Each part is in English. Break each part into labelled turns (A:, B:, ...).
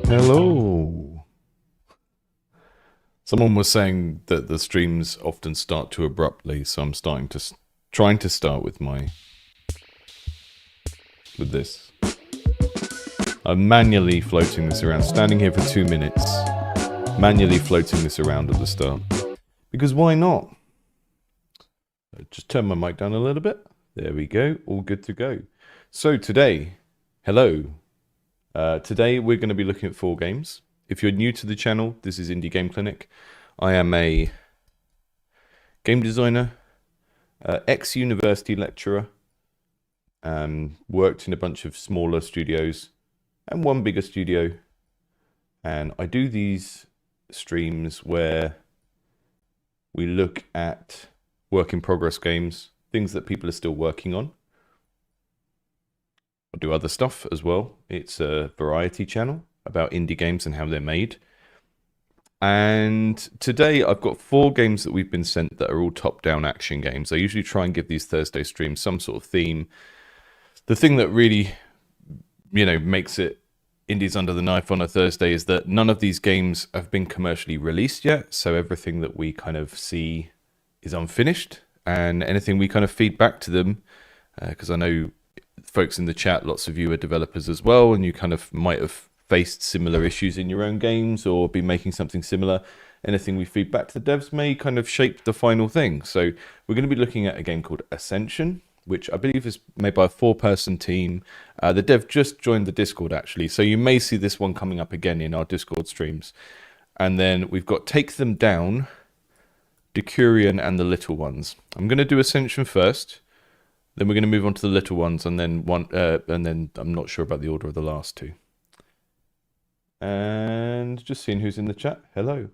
A: Hello. Someone was saying that the streams often start too abruptly, so I'm trying to start with this. I'm manually floating this around, standing here for 2 minutes, manually floating this around at the start. Because why not? Just turn my mic down a little bit. There we go. All good to go. So today, hello. Today we're going to be looking at 4 games. If you're new to the channel, this is Indie Game Clinic. I am a game designer, ex-university lecturer, worked in a bunch of smaller studios and one bigger studio. And I do these streams where we look at work in progress games, things that people are still working on. I do other stuff as well. It's a variety channel about indie games and how they're made. And today I've got 4 games that we've been sent that are all top-down action games. I usually try and give these Thursday streams some sort of theme. The thing that really, makes it indies under the knife on a Thursday is that none of these games have been commercially released yet. So everything that we kind of see is unfinished, and anything we kind of feed back to them, because I know folks in the chat, lots of you are developers as well, and you kind of might have faced similar issues in your own games or be making something similar. Anything we feed back to the devs may kind of shape the final thing. So we're going to be looking at a game called Ascension, which I believe is made by a 4-person team. The dev just joined the Discord actually, so you may see this one coming up again in our Discord streams. And then we've got Take Them Down, Decurion, and The Little Ones. I'm going to do Ascension first, then we're going to move on to The Little Ones, and then I'm not sure about the order of the last 2. And just seeing who's in the chat. Hello.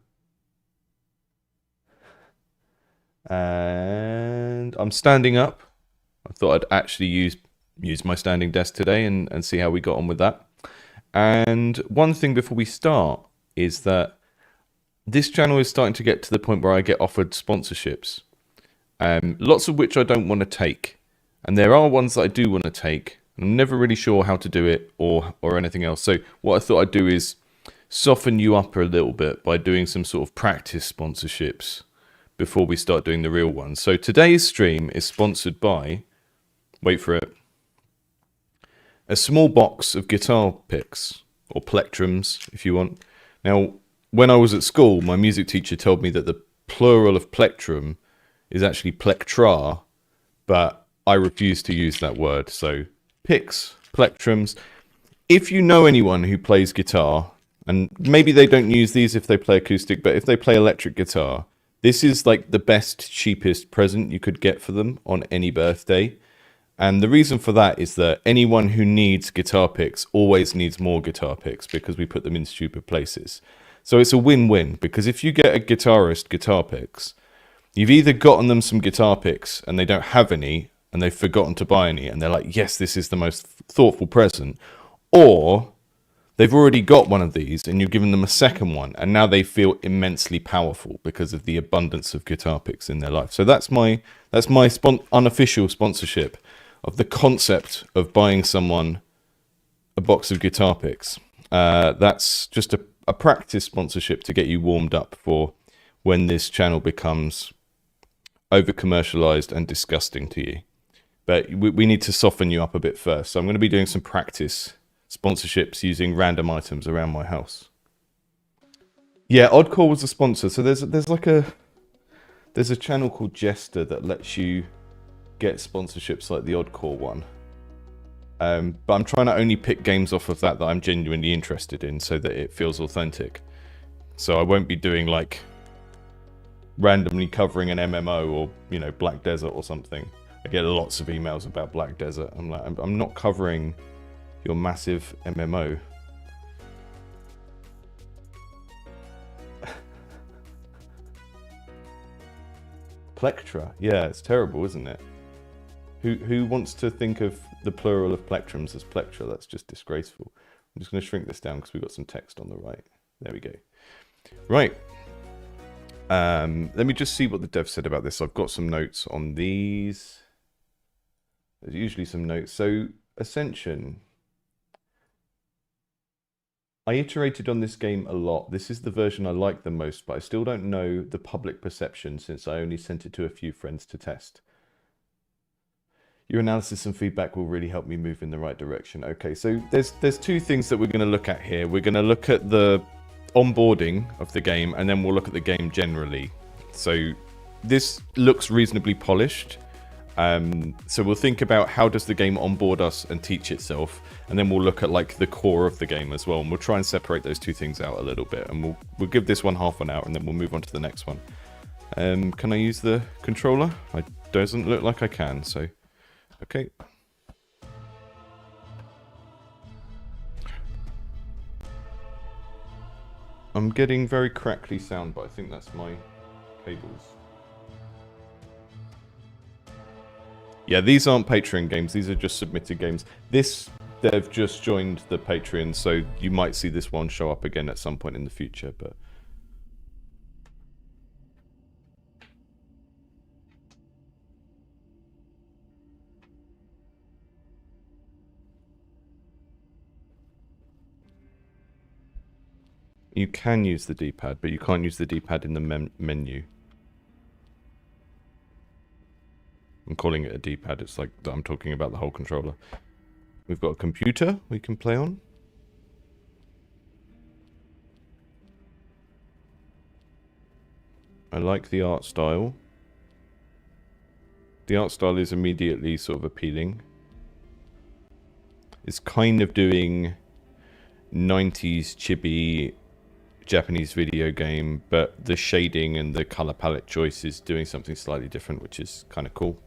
A: And I'm standing up. I thought I'd actually use my standing desk today and see how we got on with that. And one thing before we start is that this channel is starting to get to the point where I get offered sponsorships. Lots of which I don't want to take. And there are ones that I do want to take. I'm never really sure how to do it or anything else. So what I thought I'd do is soften you up a little bit by doing some sort of practice sponsorships before we start doing the real ones. So today's stream is sponsored by, wait for it, a small box of guitar picks, or plectrums if you want. Now, when I was at school, my music teacher told me that the plural of plectrum is actually plectra, but I refuse to use that word. So picks, plectrums. If you know anyone who plays guitar, and maybe they don't use these if they play acoustic, but if they play electric guitar, this is like the best, cheapest present you could get for them on any birthday. And the reason for that is that anyone who needs guitar picks always needs more guitar picks because we put them in stupid places. So it's a win-win, because if you get a guitarist guitar picks, you've either gotten them some guitar picks and they don't have any and they've forgotten to buy any and they're like, yes, this is the most thoughtful present, or they've already got one of these and you've given them a second one and now they feel immensely powerful because of the abundance of guitar picks in their life. So that's my unofficial sponsorship of the concept of buying someone a box of guitar picks. That's just a practice sponsorship to get you warmed up for when this channel becomes over commercialized and disgusting to you. But we need to soften you up a bit first. So I'm going to be doing some practice sponsorships using random items around my house. Yeah, Oddcore was a sponsor. So there's a channel called Jester that lets you get sponsorships like the Oddcore one. But I'm trying to only pick games off of that I'm genuinely interested in so that it feels authentic. So I won't be doing like randomly covering an MMO or, Black Desert or something. I get lots of emails about Black Desert. I'm like, I'm not covering your massive MMO. Plectra. Yeah, it's terrible, isn't it? Who wants to think of the plural of plectrums as plectra? That's just disgraceful. I'm just going to shrink this down because we've got some text on the right. There we go. Right. Let me just see what the dev said about this. I've got some notes on these. There's usually some notes. So Ascension. I iterated on this game a lot. This is the version I like the most, but I still don't know the public perception since I only sent it to a few friends to test. Your analysis and feedback will really help me move in the right direction. Okay, so there's two things that we're going to look at here. We're going to look at the onboarding of the game, and then we'll look at the game generally. So this looks reasonably polished. So we'll think about how does the game onboard us and teach itself, and then we'll look at like the core of the game as well, and we'll try and separate those two things out a little bit, and we'll give this one half an hour, and then we'll move on to the next one. Can I use the controller? It doesn't look like I can, so okay. I'm getting very crackly sound, but I think that's my cables. Yeah, these aren't Patreon games. These are just submitted games. They've just joined the Patreon, so you might see this one show up again at some point in the future, but... You can use the D-pad, but you can't use the D-pad in the menu. I'm calling it a D-pad. It's like I'm talking about the whole controller. We've got a computer we can play on. I like the art style. The art style is immediately sort of appealing. It's kind of doing 90s chibi Japanese video game, but the shading and the color palette choice is doing something slightly different, which is kind of cool.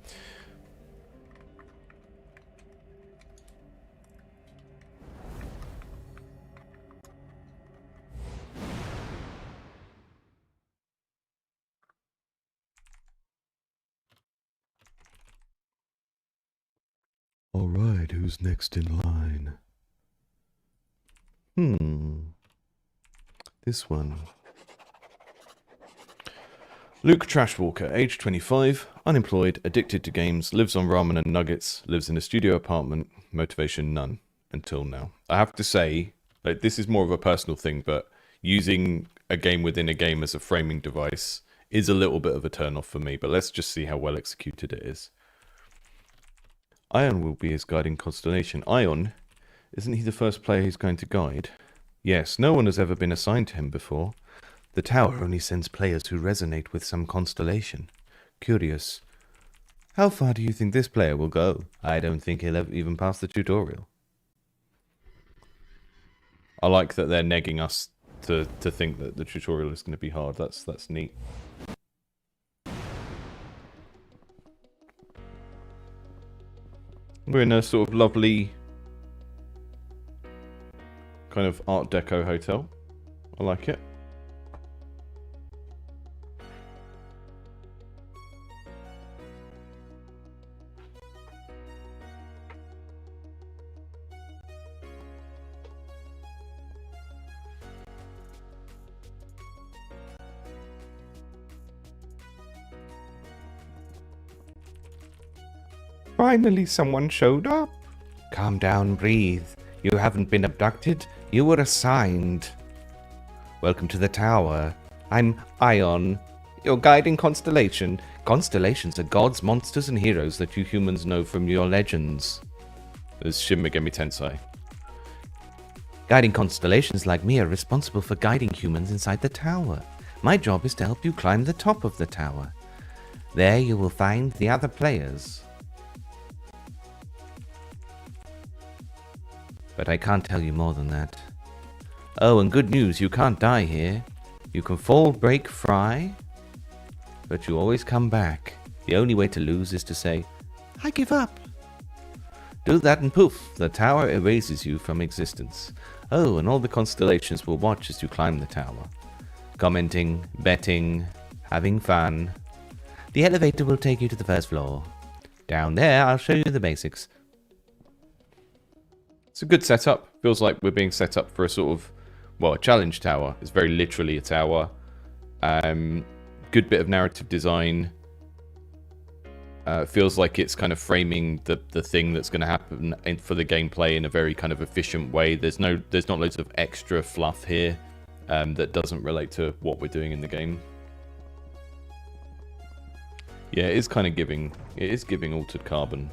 A: All right, who's next in line? This one. Luke Trashwalker, age 25, unemployed, addicted to games, lives on ramen and nuggets, lives in a studio apartment, motivation none, until now. I have to say, like, this is more of a personal thing, but using a game within a game as a framing device is a little bit of a turn-off for me, but let's just see how well executed it is. Ion will be his guiding constellation. Ion? Isn't he the first player he's going to guide? Yes, no one has ever been assigned to him before. The tower only sends players who resonate with some constellation. Curious. How far do you think this player will go? I don't think he'll ever even pass the tutorial. I like that they're negging us to think that the tutorial is going to be hard. That's neat. We're in a sort of lovely kind of Art Deco hotel. I like it. Finally, someone showed up. Calm down, breathe. You haven't been abducted. You were assigned. Welcome to the tower. I'm Ion, your guiding constellation. Constellations are gods, monsters, and heroes that you humans know from your legends. This is Shin Megami Tensei. Guiding constellations like me are responsible for guiding humans inside the tower. My job is to help you climb the top of the tower. There you will find the other players. But I can't tell you more than that. Oh, and good news, you can't die here. You can fall, break, fry, but you always come back. The only way to lose is to say, I give up. Do that and poof, the tower erases you from existence. Oh, and all the constellations will watch as you climb the tower. Commenting, betting, having fun. The elevator will take you to the first floor. Down there, I'll show you the basics. It's a good setup. Feels like we're being set up for a sort of, well, a challenge tower. It's very literally a tower. Good bit of narrative design. It feels like it's kind of framing the thing that's going to happen for the gameplay in a very kind of efficient way. There's not loads of extra fluff here that doesn't relate to what we're doing in the game. Yeah, it is kind of giving. It is giving Altered Carbon.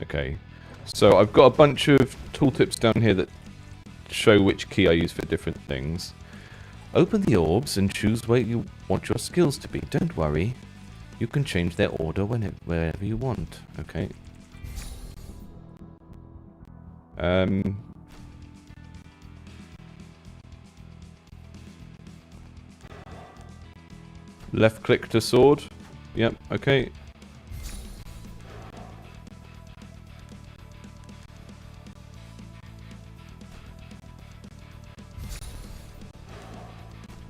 A: Okay, so I've got a bunch of tooltips down here that show which key I use for different things. Open the orbs and choose where you want your skills to be. Don't worry, you can change their order wherever you want. Okay. Left click to sword. Yep. Okay.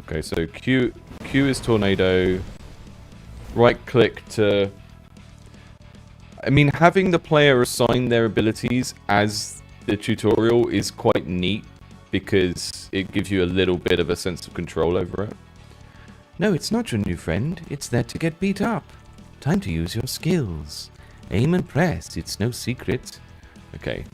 A: Okay, so Q is tornado. Right click to... I mean, having the player assign their abilities as the tutorial is quite neat because it gives you a little bit of a sense of control over it. No, it's not your new friend. It's there to get beat up. Time to use your skills. Aim and press. It's no secret. Okay.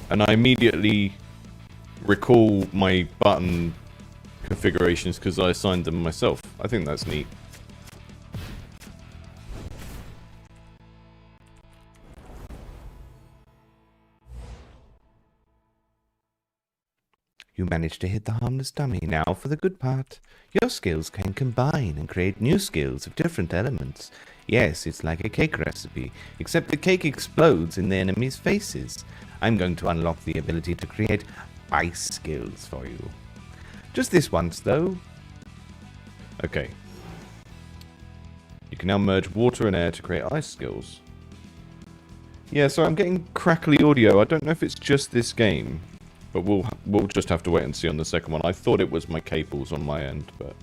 A: And I immediately recall my button configurations because I assigned them myself. I think that's neat. You managed to hit the harmless dummy. Now for the good part. Your skills can combine and create new skills of different elements. Yes, it's like a cake recipe, except the cake explodes in the enemy's faces. I'm going to unlock the ability to create ice skills for you. Just this once, though. Okay. You can now merge water and air to create ice skills. Yeah, so I'm getting crackly audio. I don't know if it's just this game, but we'll just have to wait and see on the second one. I thought it was my cables on my end, but...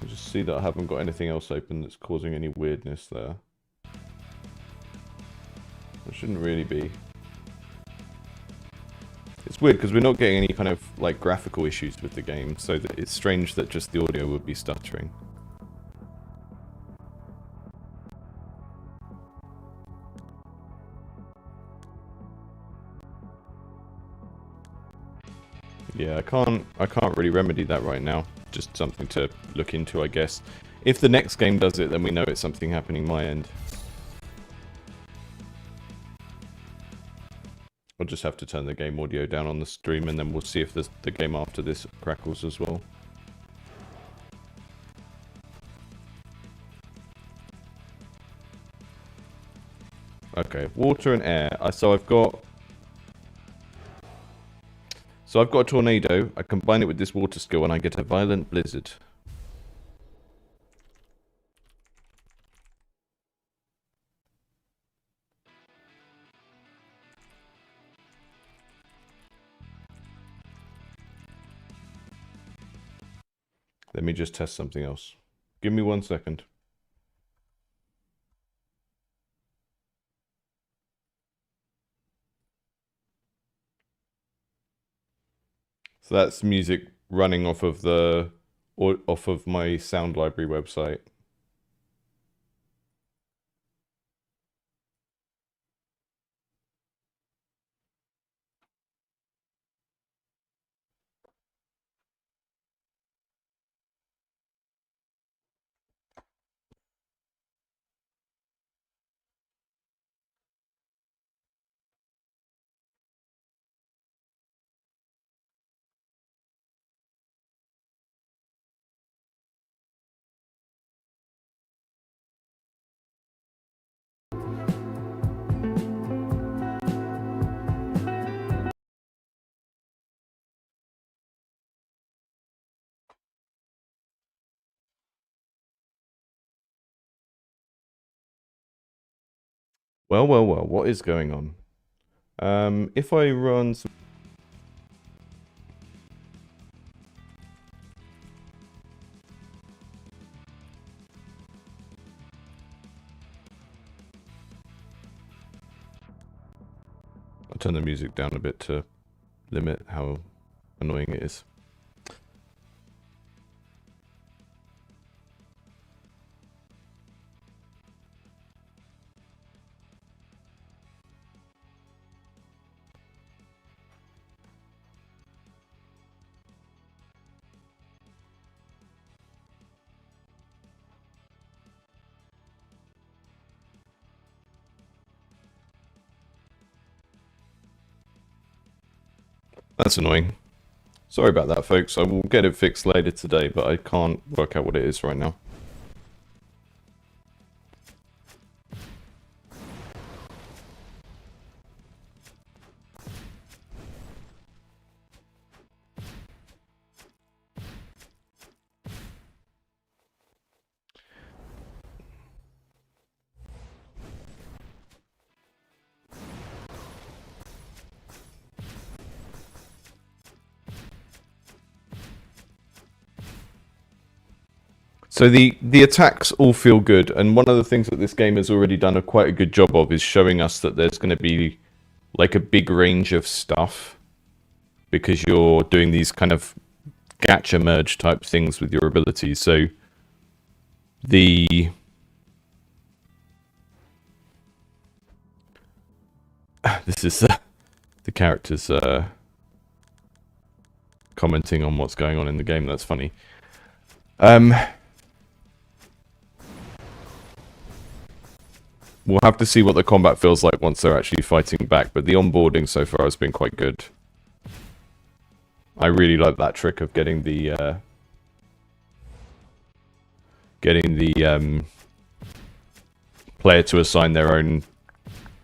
A: I'll just see that I haven't got anything else open that's causing any weirdness there. It shouldn't really be. It's weird because we're not getting any kind of like graphical issues with the game, so that it's strange that just the audio would be stuttering. Yeah, I can't really remedy that right now. Just something to look into, I guess. If the next game does it, then we know it's something happening my end. I'll just have to turn the game audio down on the stream, and then we'll see if the game after this crackles as well. Okay, water and air. So I've got a tornado. I combine it with this water skill, and I get a violent blizzard. Let me just test something else. Give me 1 second. So that's music running off of my sound library website. Well, what is going on? If I run some... I'll turn the music down a bit to limit how annoying it is. That's annoying. Sorry about that, folks. I will get it fixed later today, but I can't work out what it is right now. So the attacks all feel good, and one of the things that this game has already done quite a good job of is showing us that there's going to be like a big range of stuff because you're doing these kind of gacha merge type things with your abilities. So this is the characters commenting on what's going on in the game. That's funny. We'll have to see what the combat feels like once they're actually fighting back, but the onboarding so far has been quite good. I really like that trick of getting the player to assign their own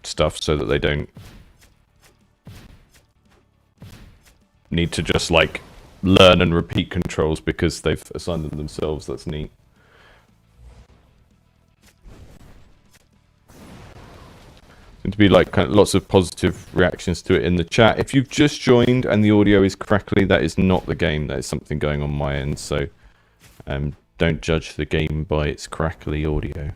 A: stuff so that they don't need to just like learn and repeat controls because they've assigned them themselves. That's neat. To be like kind of lots of positive reactions to it in the chat. If you've just joined and the audio is crackly, that is not the game. That is something going on my end. So don't judge the game by its crackly audio.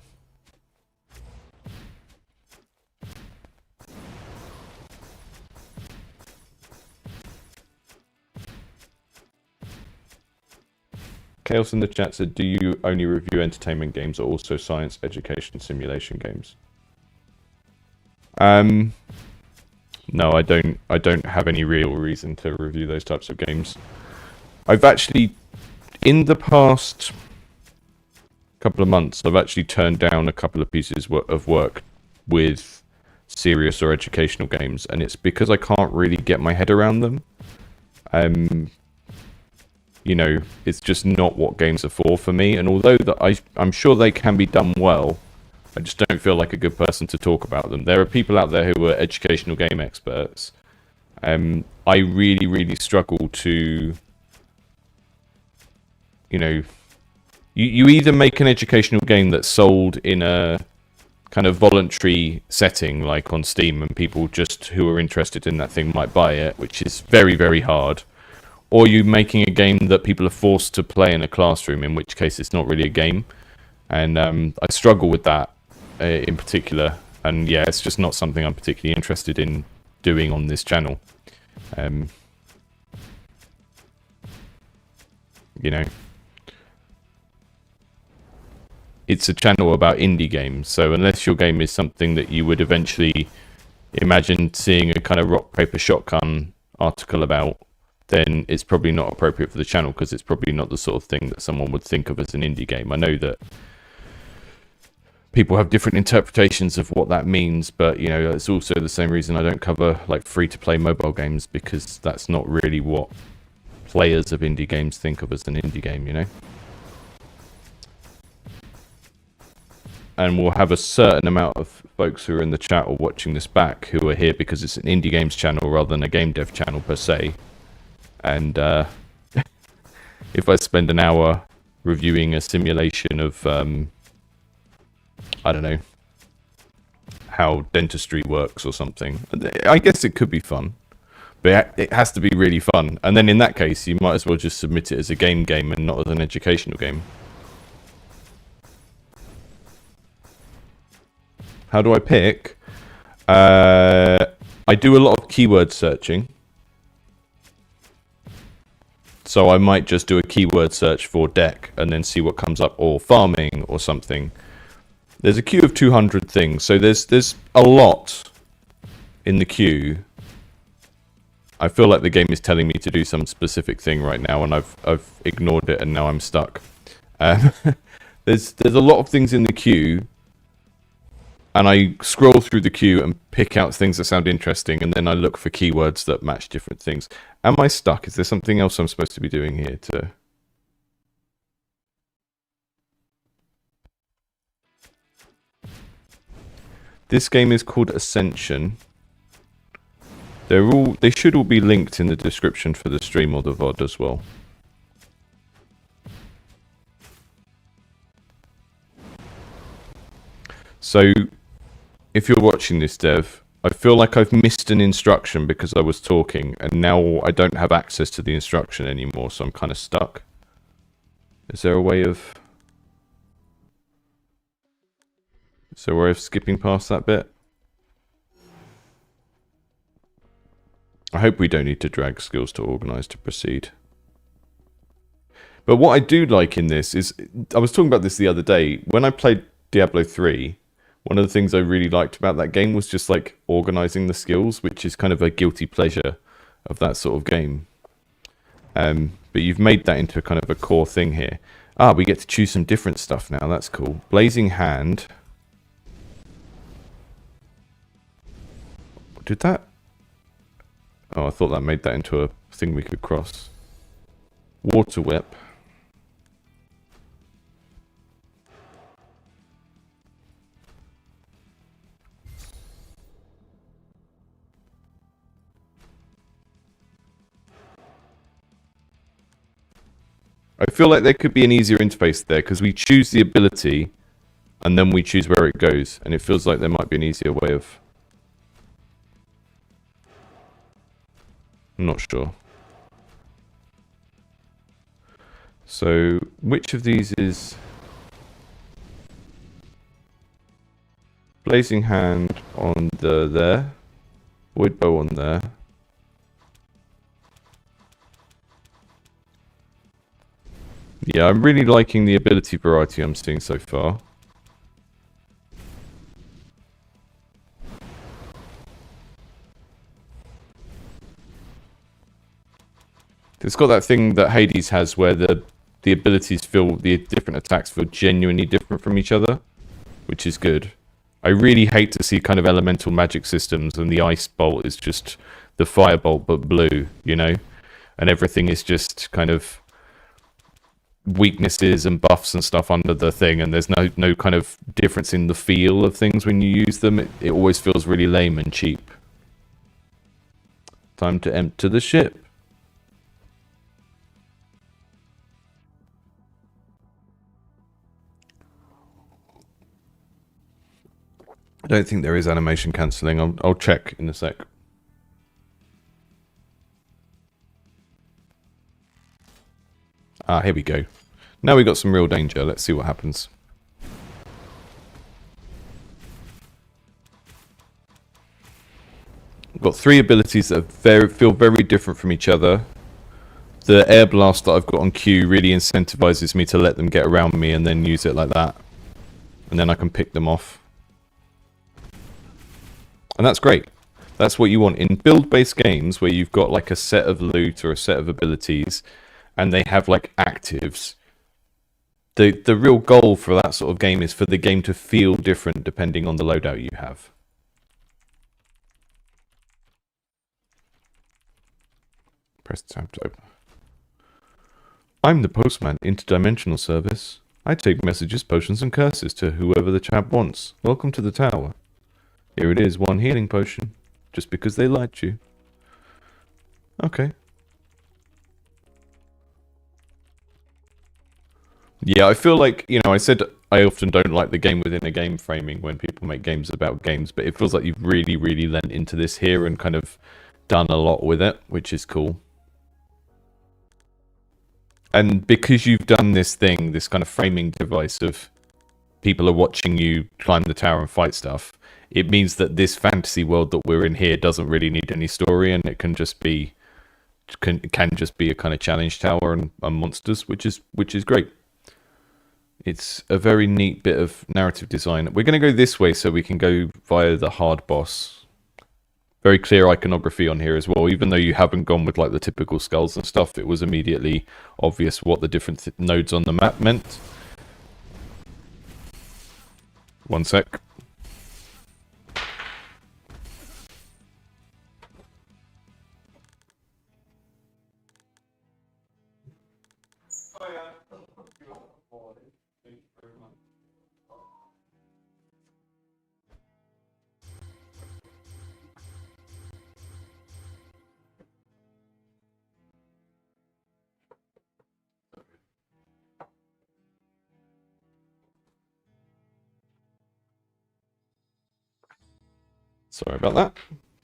A: Chaos in the chat said, do you only review entertainment games or also science, education, simulation games? No, I don't have any real reason to review those types of games. I've actually, in the past couple of months, I've actually turned down a couple of pieces of work with serious or educational games, and it's because I can't really get my head around them. You know, it's just not what games are for me, and although that I'm sure they can be done well, I just don't feel like a good person to talk about them. There are people out there who are educational game experts. I really, really struggle to, you know, you either make an educational game that's sold in a kind of voluntary setting, like on Steam, and people just who are interested in that thing might buy it, which is very, very hard. Or you making a game that people are forced to play in a classroom, in which case it's not really a game. And I struggle with that. In particular, and yeah, it's just not something I'm particularly interested in doing on this channel. You know, it's a channel about indie games, so unless your game is something that you would eventually imagine seeing a kind of rock, paper, shotgun article about, then it's probably not appropriate for the channel, because it's probably not the sort of thing that someone would think of as an indie game. I know that people have different interpretations of what that means, but you know, it's also the same reason I don't cover like free-to-play mobile games, because that's not really what players of indie games think of as an indie game, you know. And we'll have a certain amount of folks who are in the chat or watching this back who are here because it's an indie games channel rather than a game dev channel per se. And if I spend an hour reviewing a simulation of I don't know, how dentistry works or something, I guess it could be fun, but it has to be really fun. And then in that case, you might as well just submit it as a game and not as an educational game. How do I pick? I do a lot of keyword searching. So I might just do a keyword search for deck and then see what comes up, or farming or something. There's a queue of 200 things, so there's a lot in the queue. I feel like the game is telling me to do some specific thing right now, and I've ignored it, and now I'm stuck. There's a lot of things in the queue, and I scroll through the queue and pick out things that sound interesting, and then I look for keywords that match different things. Am I stuck? Is there something else I'm supposed to be doing here to... This game is called Ascension. They should all be linked in the description for the stream or the VOD as well. So, if you're watching this, Dev, I feel like I've missed an instruction because I was talking, and now I don't have access to the instruction anymore, so I'm kind of stuck. Is there a way of... Is there a way of skipping past that bit? I hope we don't need to drag skills to organize to proceed. But what I do like in this is... I was talking about this the other day. When I played Diablo 3... One of the things I really liked about that game was just like organizing the skills, which is kind of a guilty pleasure of that sort of game. But you've made that into kind of a core thing here. Ah, we get to choose some different stuff now. That's cool. Blazing Hand. Did that? Oh, I thought that made that into a thing we could cross. Water Whip. I feel like there could be an easier interface there, because we choose the ability and then we choose where it goes, and it feels like there might be an easier way of... I'm not sure. So, which of these is... Blazing Hand on the there, Void Bow on there. Yeah, I'm really liking the ability variety I'm seeing so far. It's got that thing that Hades has where the abilities feel, the different attacks feel genuinely different from each other, which is good. I really hate to see kind of elemental magic systems and the ice bolt is just the firebolt but blue, you know? And everything is just kind of weaknesses and buffs and stuff under the thing, and there's no kind of difference in the feel of things when you use them. It always feels really lame and cheap. Time to empty the ship. I don't think there is animation cancelling. I'll check in a sec. Ah, here we go. Now we got some real danger. Let's see what happens. We've got three abilities that feel very different from each other. The air blast that I've got on Q really incentivizes me to let them get around me and then use it like that. And then I can pick them off. And that's great. That's what you want in build-based games where you've got like a set of loot or a set of abilities and they have like actives. The real goal for that sort of game is for the game to feel different depending on the loadout you have. Press tab to open. I'm the postman, interdimensional service. I take messages, potions, and curses to whoever the chap wants. Welcome to the tower. Here it is, one healing potion. Just because they liked you. Okay. Yeah, I feel like, you know, I said I often don't like the game within a game framing when people make games about games, but it feels like you've really, really lent into this here and kind of done a lot with it, which is cool. And because you've done this thing, this kind of framing device of people are watching you climb the tower and fight stuff. It means that this fantasy world that we're in here doesn't really need any story, and it can just be can just be a kind of challenge tower and monsters, which is great. It's a very neat bit of narrative design. We're going to go this way so we can go via the hard boss. Very clear iconography on here as well. Even though you haven't gone with like the typical skulls and stuff, it was immediately obvious what the different nodes on the map meant. One sec. Sorry about that.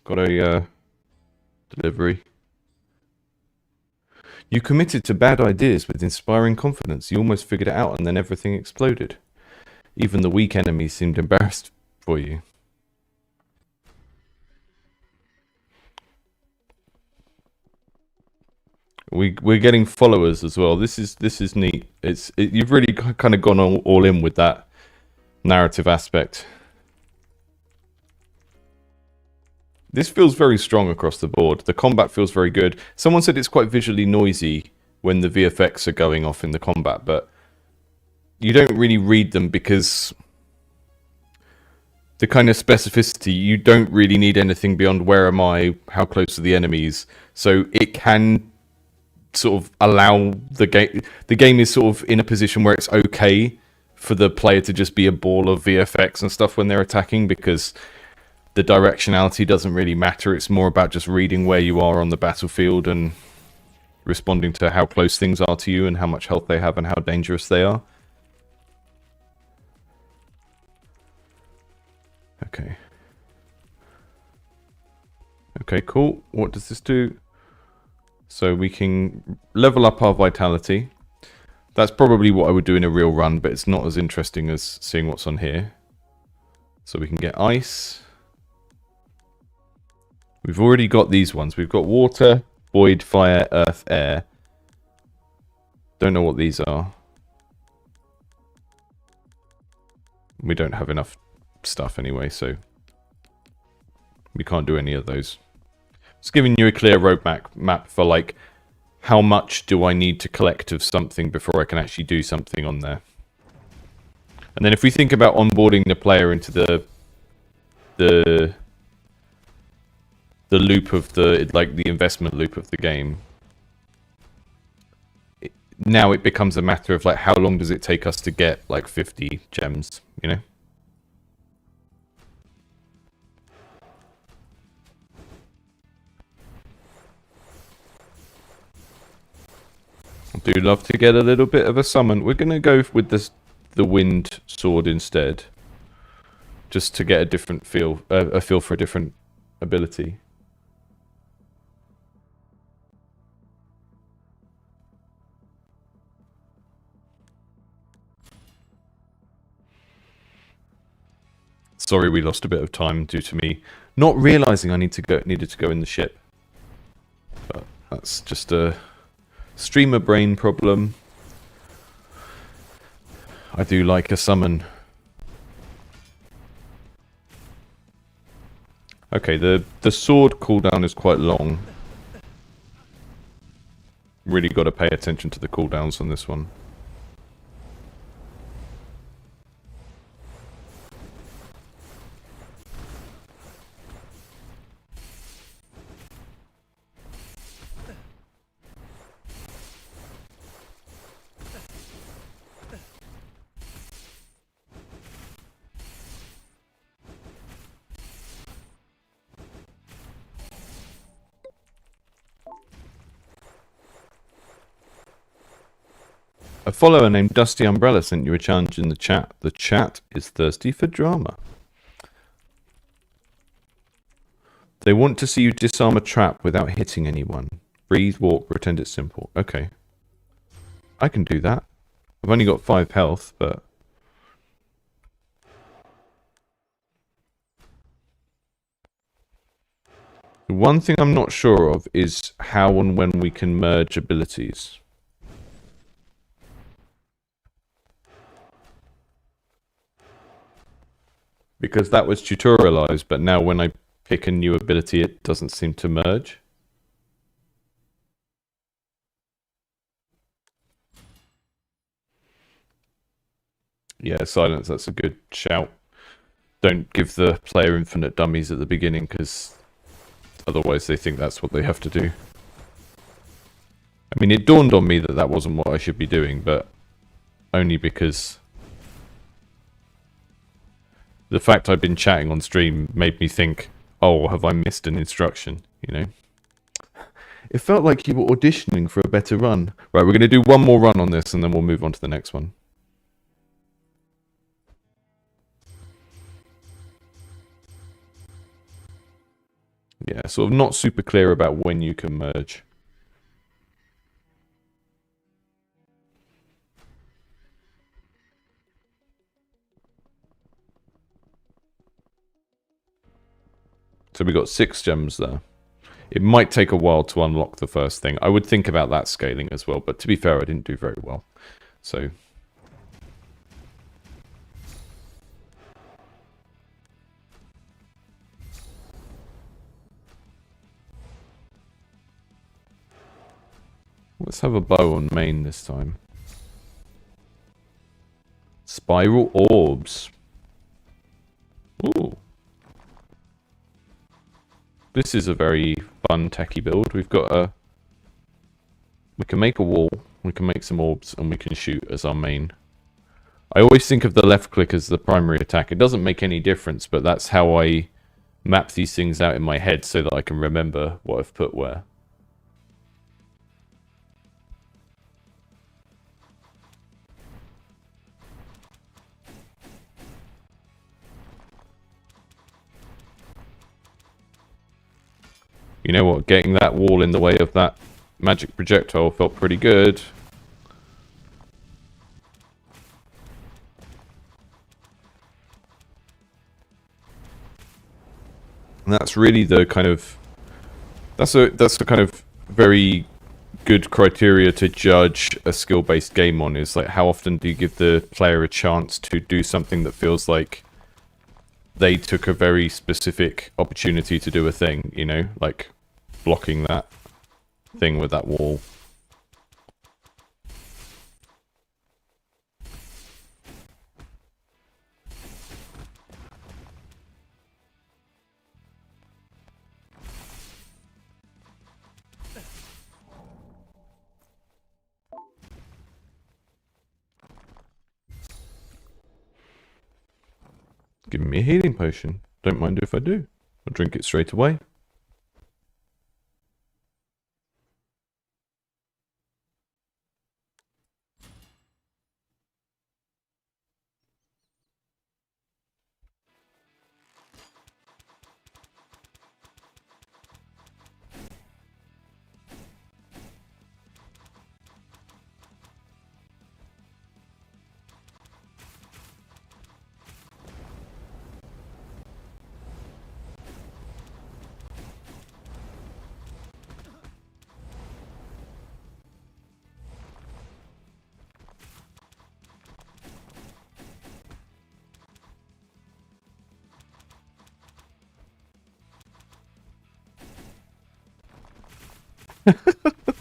A: Got a delivery. You committed to bad ideas with inspiring confidence. You almost figured it out and then everything exploded. Even the weak enemies seemed embarrassed for you. We're getting followers as well. This is neat. You've really kind of gone all in with that narrative aspect. This feels very strong across the board. The combat feels very good. Someone said it's quite visually noisy when the VFX are going off in the combat, but you don't really read them because the kind of specificity, you don't really need anything beyond where am I, how close are the enemies. So it can sort of allow the game. The game is sort of in a position where it's okay for the player to just be a ball of VFX and stuff when they're attacking, because the directionality doesn't really matter. It's more about just reading where you are on the battlefield and responding to how close things are to you and how much health they have and how dangerous they are. Okay. Okay, cool. What does this do? So we can level up our vitality. That's probably what I would do in a real run, but it's not as interesting as seeing what's on here. So we can get ice. We've already got these ones. We've got water, void, fire, earth, air. Don't know what these are. We don't have enough stuff anyway, so we can't do any of those. It's giving you a clear roadmap for like how much do I need to collect of something before I can actually do something on there. And then if we think about onboarding the player into the loop of the investment loop of the game, now it becomes a matter of like how long does it take us to get like 50 gems, you know? I do love to get a little bit of a summon. We're gonna go with the wind sword instead, just to get a different feel, a feel for a different ability. Sorry, we lost a bit of time due to me not realizing I needed to go in the ship. But that's just a streamer brain problem. I do like a summon. Okay, the sword cooldown is quite long. Really got to pay attention to the cooldowns on this one. A follower named Dusty Umbrella sent you a challenge in the chat. The chat is thirsty for drama. They want to see you disarm a trap without hitting anyone. Breathe, walk, pretend it's simple. Okay. I can do that. I've only got 5 health, but The one thing I'm not sure of is how and when we can merge abilities. Because that was tutorialized, but now when I pick a new ability, it doesn't seem to merge. Yeah, silence, that's a good shout. Don't give the player infinite dummies at the beginning, because otherwise they think that's what they have to do. I mean, it dawned on me that that wasn't what I should be doing, but only because the fact I've been chatting on stream made me think, oh, have I missed an instruction, you know? It felt like you were auditioning for a better run. Right, we're going to do one more run on this, and then we'll move on to the next one. Yeah, sort of not super clear about when you can merge. So we got 6 gems there. It might take a while to unlock the first thing. I would think about that scaling as well, but to be fair, I didn't do very well. So let's have a bow on main this time. Spiral orbs. Ooh. This is a very fun techie build. We've got a... We can make a wall, we can make some orbs, and we can shoot as our main. I always think of the left click as the primary attack. It doesn't make any difference, but that's how I map these things out in my head so that I can remember what I've put where. You know what, getting that wall in the way of that magic projectile felt pretty good. And that's really the kind of... That's the kind of very good criteria to judge a skill-based game on, is like how often do you give the player a chance to do something that feels like they took a very specific opportunity to do a thing, you know, like blocking that thing with that wall. Give me a healing potion. Don't mind if I do. I'll drink it straight away.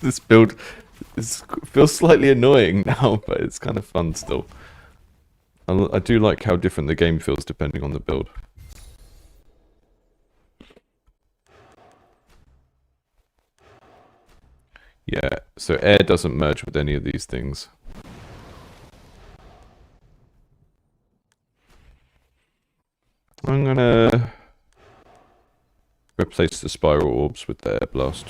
A: This build feels slightly annoying now, but it's kind of fun still. I do like how different the game feels depending on the build. Yeah, so air doesn't merge with any of these things. I'm gonna replace the spiral orbs with the air blast.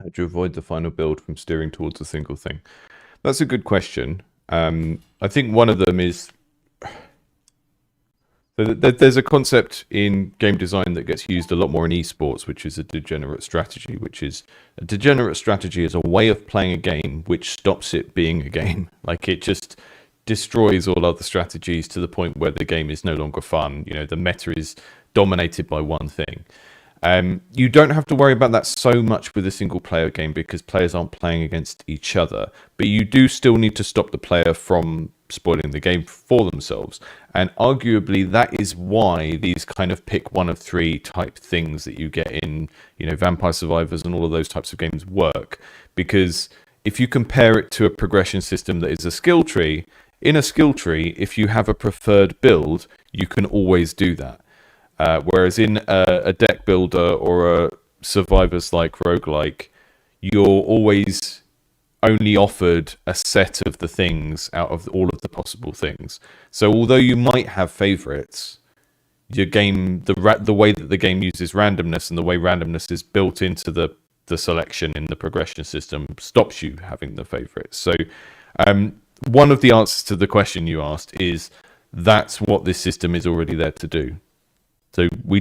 A: How do you avoid the final build from steering towards a single thing? That's a good question. I think one of them is there's a concept in game design that gets used a lot more in esports, which is a degenerate strategy. Which is a degenerate strategy is a way of playing a game which stops it being a game. Like it just destroys all other strategies to the point where the game is no longer fun. You know, the meta is dominated by one thing. You don't have to worry about that so much with a single player game because players aren't playing against each other, but you do still need to stop the player from spoiling the game for themselves. And arguably that is why these kind of pick one of three type things that you get in, you know, Vampire Survivors and all of those types of games work. Because if you compare it to a progression system that is a skill tree, in a skill tree, if you have a preferred build, you can always do that. Whereas in a deck builder or a survivors-like roguelike, you're always only offered a set of the things out of all of the possible things. So although you might have favorites, your game, the way that the game uses randomness and the way randomness is built into the selection in the progression system stops you having the favorites. So one of the answers to the question you asked is that's what this system is already there to do. So we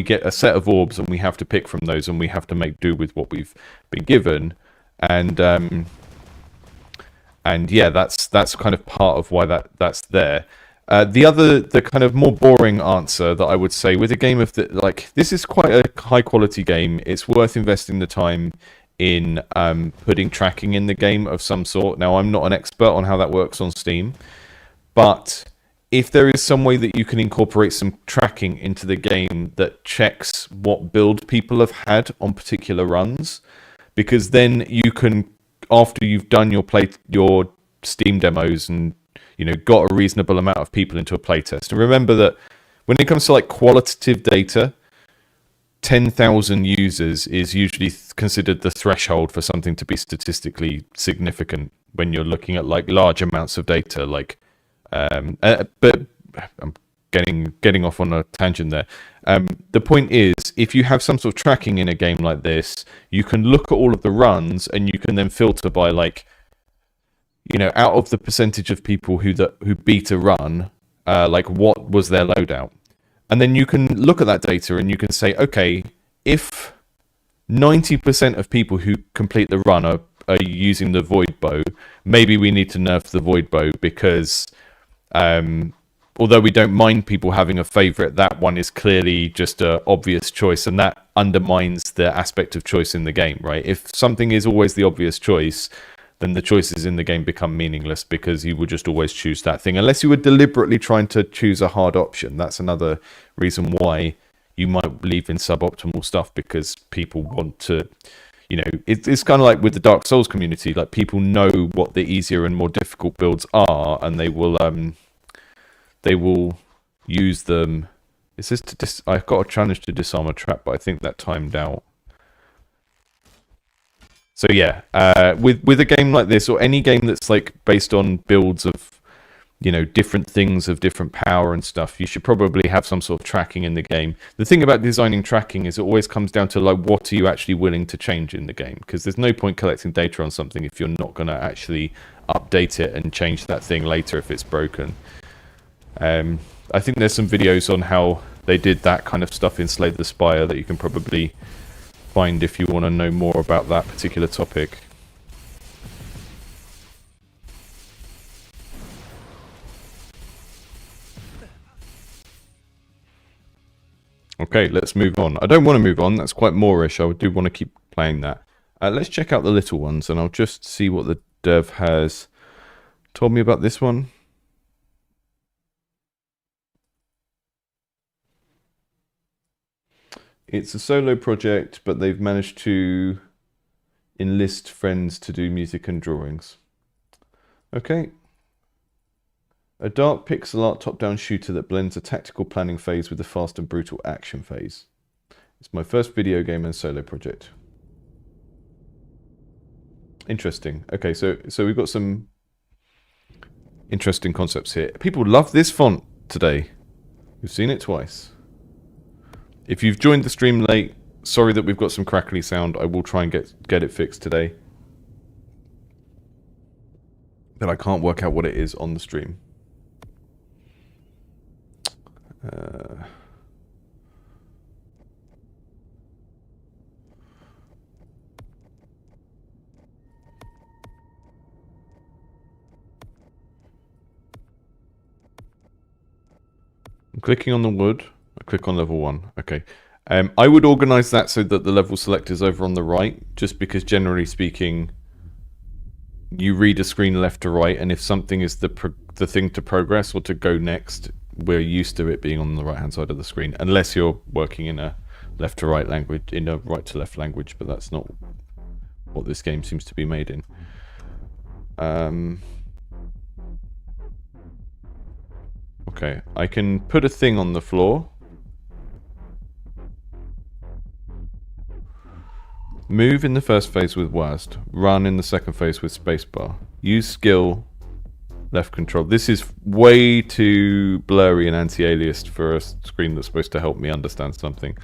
A: get a set of orbs and we have to pick from those and we have to make do with what we've been given. And yeah, that's kind of part of why that's there. The kind of more boring answer that I would say with a game of this is quite a high quality game. It's worth investing the time in putting tracking in the game of some sort. Now, I'm not an expert on how that works on Steam, but if there is some way that you can incorporate some tracking into the game that checks what build people have had on particular runs, because then you can, after you've done your Steam demos and, you know, got a reasonable amount of people into a playtest. And remember that when it comes to like qualitative data, 10,000 users is usually considered the threshold for something to be statistically significant when you're looking at like large amounts of data, like but I'm getting off on a tangent there. The point is, if you have some sort of tracking in a game like this, you can look at all of the runs and you can then filter by, like, you know, out of the percentage of people who beat a run, like what was their loadout. And then you can look at that data and you can say, okay, if 90% of people who complete the run are using the void bow, maybe we need to nerf the void bow because although we don't mind people having a favorite, that one is clearly just an obvious choice, and that undermines the aspect of choice in the game, right? If something is always the obvious choice, then the choices in the game become meaningless because you would just always choose that thing, unless you were deliberately trying to choose a hard option. That's another reason why you might believe in suboptimal stuff, because people want to, you know, it's kind of like with the Dark Souls community. Like, people know what the easier and more difficult builds are, and they will use them. It says I've got a challenge to disarm a trap, but I think that timed out. So yeah, with a game like this, or any game that's like based on builds of, you know, different things of different power and stuff, you should probably have some sort of tracking in the game. The thing about designing tracking is it always comes down to, like, what are you actually willing to change in the game? Because there's no point collecting data on something if you're not going to actually update it and change that thing later if it's broken. I think there's some videos on how they did that kind of stuff in Slay the Spire that you can probably find if you want to know more about that particular topic. Okay, let's move on. I don't want to move on. That's quite Moorish. I do want to keep playing that. Let's check out the little ones, and I'll just see what the dev has told me about this one. It's a solo project, but they've managed to enlist friends to do music and drawings. Okay. A dark pixel art top-down shooter that blends a tactical planning phase with a fast and brutal action phase. It's my first video game and solo project. Interesting. Okay, so we've got some interesting concepts here. People love this font today. We've seen it twice. If you've joined the stream late, sorry that we've got some crackly sound. I will try and get it fixed today. But I can't work out what it is on the stream. I'm clicking on the wood. I click on level 1. Okay. I would organize that so that the level select is over on the right, just because generally speaking, you read a screen left to right, and if something is the thing to progress or to go next, we're used to it being on the right hand side of the screen, unless you're working in a left to right language, in a right to left language, but that's not what this game seems to be made in. Okay, I can put a thing on the floor. Move in the first phase with WASD. Run in the second phase with spacebar. Use skill, left control. This is way too blurry and anti-aliased for a screen that's supposed to help me understand something.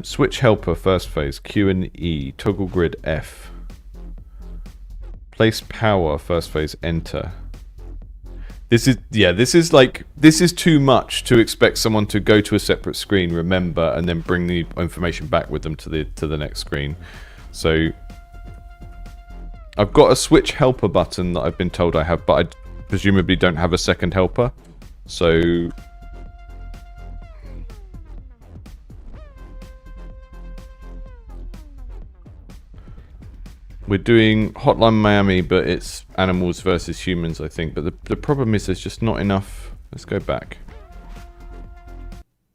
A: Switch helper, first phase, Q and E. Toggle grid, F. Place power, first phase, enter. This is too much to expect someone to go to a separate screen, remember, and then bring the information back with them to the next screen. So I've got a switch helper button that I've been told I have, but I presumably don't have a second helper. So we're doing Hotline Miami, but it's animals versus humans, I think. But the problem is there's just not enough. Let's go back.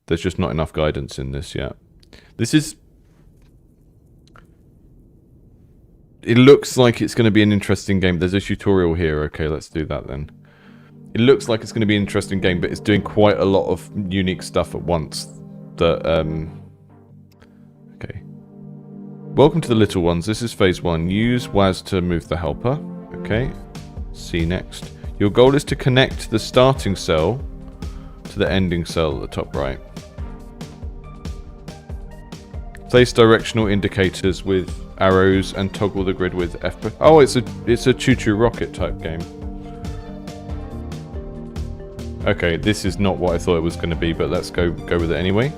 A: There's just not enough guidance in this yet. This is... It looks like it's going to be an interesting game. There's a tutorial here. Okay, let's do that then. It looks like it's going to be an interesting game, but it's doing quite a lot of unique stuff at once. That, okay. Welcome to the little ones. This is phase 1. Use WAS to move the helper. Okay. See next. Your goal is to connect the starting cell to the ending cell at the top right. Place directional indicators with arrows and toggle the grid with F. Oh, it's a choo-choo rocket type game. Okay, this is not what I thought it was going to be, but let's go with it anyway.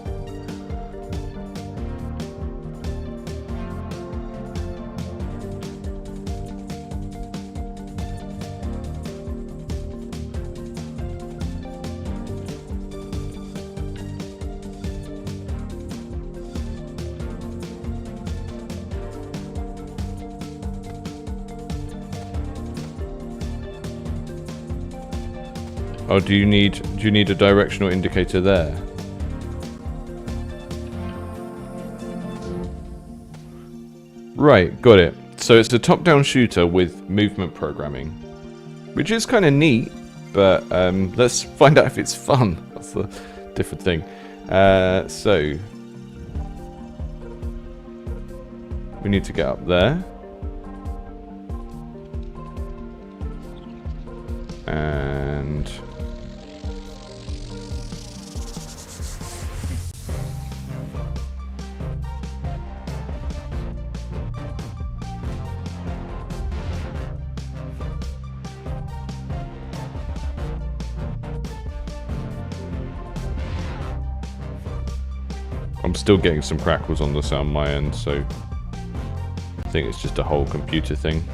A: Oh, do you need a directional indicator there? Right, got it. So it's a top-down shooter with movement programming, which is kind of neat, but let's find out if it's fun. That's the different thing. So we need to get up there. And I'm still getting some crackles on the sound my end, so I think it's just a whole computer thing.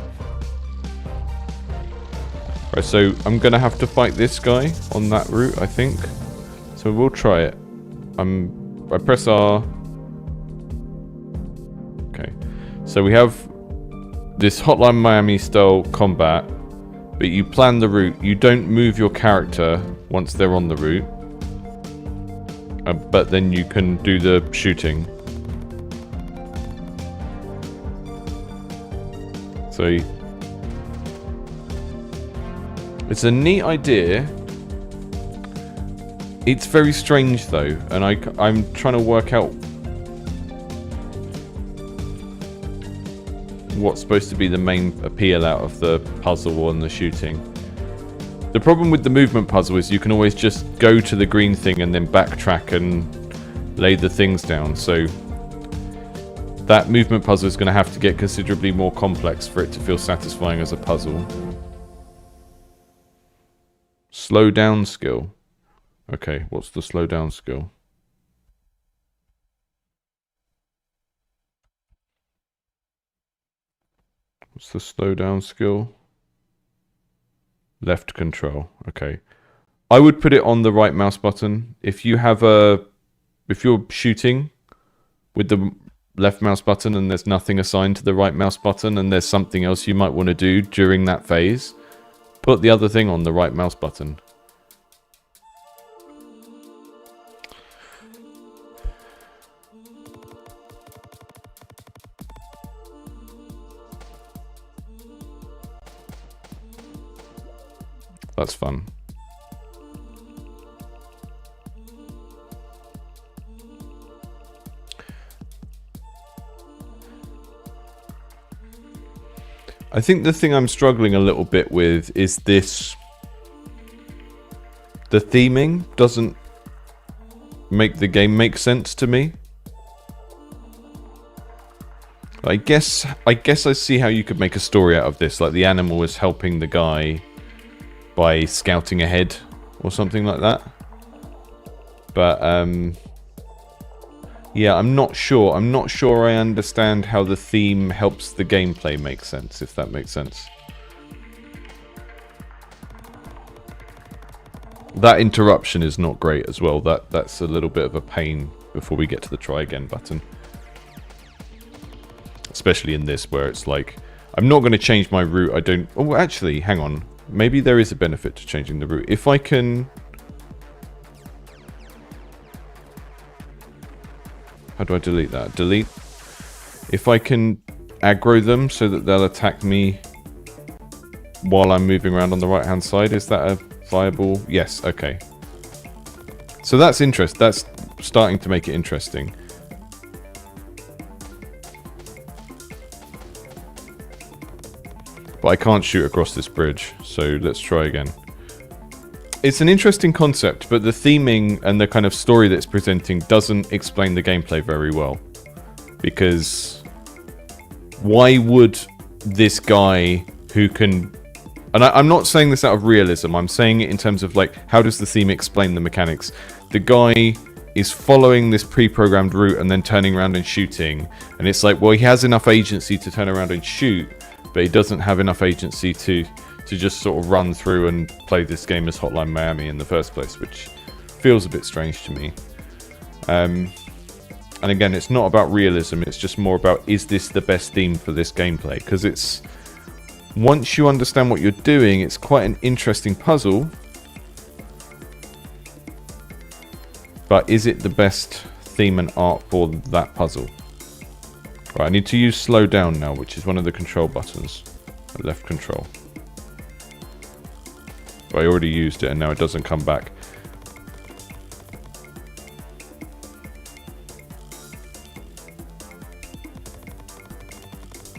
A: Right, so I'm gonna have to fight this guy on that route, I think. So we'll try it. I press R. Okay. So we have this Hotline Miami style combat, but you plan the route. You don't move your character once they're on the route. But then you can do the shooting. So it's a neat idea. It's very strange though, and I'm trying to work out what's supposed to be the main appeal out of the puzzle and the shooting. The problem with the movement puzzle is you can always just go to the green thing and then backtrack and lay the things down. So That movement puzzle is going to have to get considerably more complex for it to feel satisfying as a puzzle. Slow down skill. Okay, what's the slow down skill? What's the slow down skill? Left control. Okay. I would put it on the right mouse button. If you're shooting with the left mouse button and there's nothing assigned to the right mouse button and there's something else you might want to do during that phase, put the other thing on the right mouse button. That's fun. I think the thing I'm struggling a little bit with is this. The theming doesn't make the game make sense to me. I guess I see how you could make a story out of this, like the animal is helping the guy by scouting ahead or something like that. But yeah, I'm not sure I understand how the theme helps the gameplay make sense, if that makes sense. That interruption is not great as well. That's a little bit of a pain before we get to the try again button. Especially in this where it's like, I'm not going to change my route. I don't... Oh, actually, hang on. Maybe there is a benefit to changing the route. If I can... How do I delete that? Delete. If I can aggro them so that they'll attack me while I'm moving around on the right hand side, is that a viable? Yes, okay. So that's interesting. That's starting to make it interesting. But I can't shoot across this bridge, so let's try again. It's an interesting concept, but the theming and the kind of story that's presenting doesn't explain the gameplay very well. Because why would this guy who can... And I'm not saying this out of realism, I'm saying it in terms of like, how does the theme explain the mechanics? The guy is following this pre-programmed route and then turning around and shooting. And it's like, well, he has enough agency to turn around and shoot, but he doesn't have enough agency to just sort of run through and play this game as Hotline Miami in the first place, which feels a bit strange to me. And again, it's not about realism, it's just more about, is this the best theme for this gameplay? Because it's... Once you understand what you're doing, it's quite an interesting puzzle. But is it the best theme and art for that puzzle? Right, I need to use slow down now, which is one of the control buttons. Left control. But I already used it and now it doesn't come back.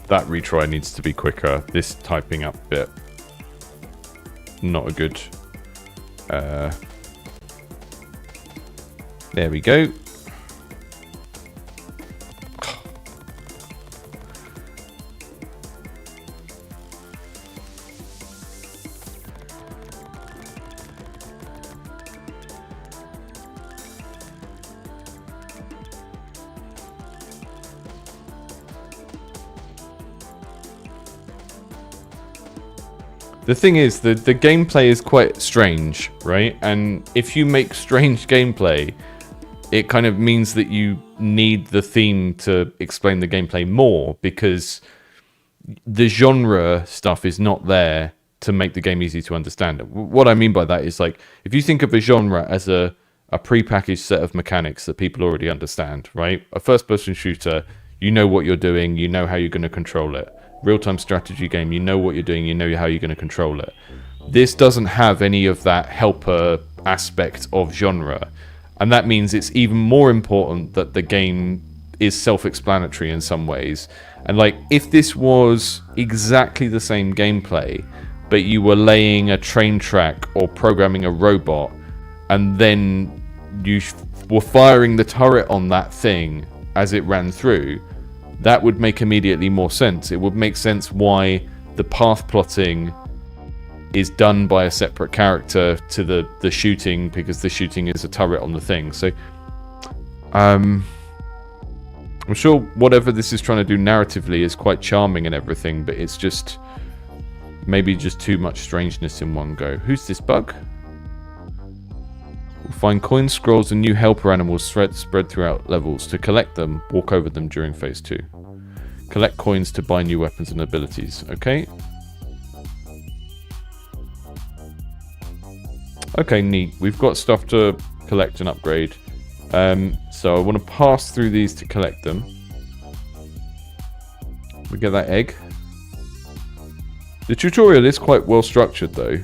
A: That retry needs to be quicker. This typing up bit, not a good... there we go. The thing is, the gameplay is quite strange, right? And if you make strange gameplay, it kind of means that you need the theme to explain the gameplay more, because the genre stuff is not there to make the game easy to understand. What I mean by that is, like, if you think of a genre as a pre-packaged set of mechanics that people already understand, right? A first-person shooter, you know what you're doing, you know how you're going to control it. Real-time strategy game, you know what you're doing, you know how you're going to control it. This doesn't have any of that helper aspect of genre, and that means it's even more important that the game is self-explanatory in some ways. And like, if this was exactly the same gameplay, but you were laying a train track or programming a robot, and then you were firing the turret on that thing as it ran through, that would make immediately more sense. It would make sense why the path plotting is done by a separate character to the shooting, because the shooting is a turret on the thing. So I'm sure whatever this is trying to do narratively is quite charming and everything, but it's just maybe just too much strangeness in one go. Who's this bug? We'll find coins, scrolls, and new helper animals spread throughout levels. To collect them, walk over them during phase 2. Collect coins to buy new weapons and abilities. Okay. Okay, neat. We've got stuff to collect and upgrade. So I want to pass through these to collect them. We get that egg. The tutorial is quite well structured though.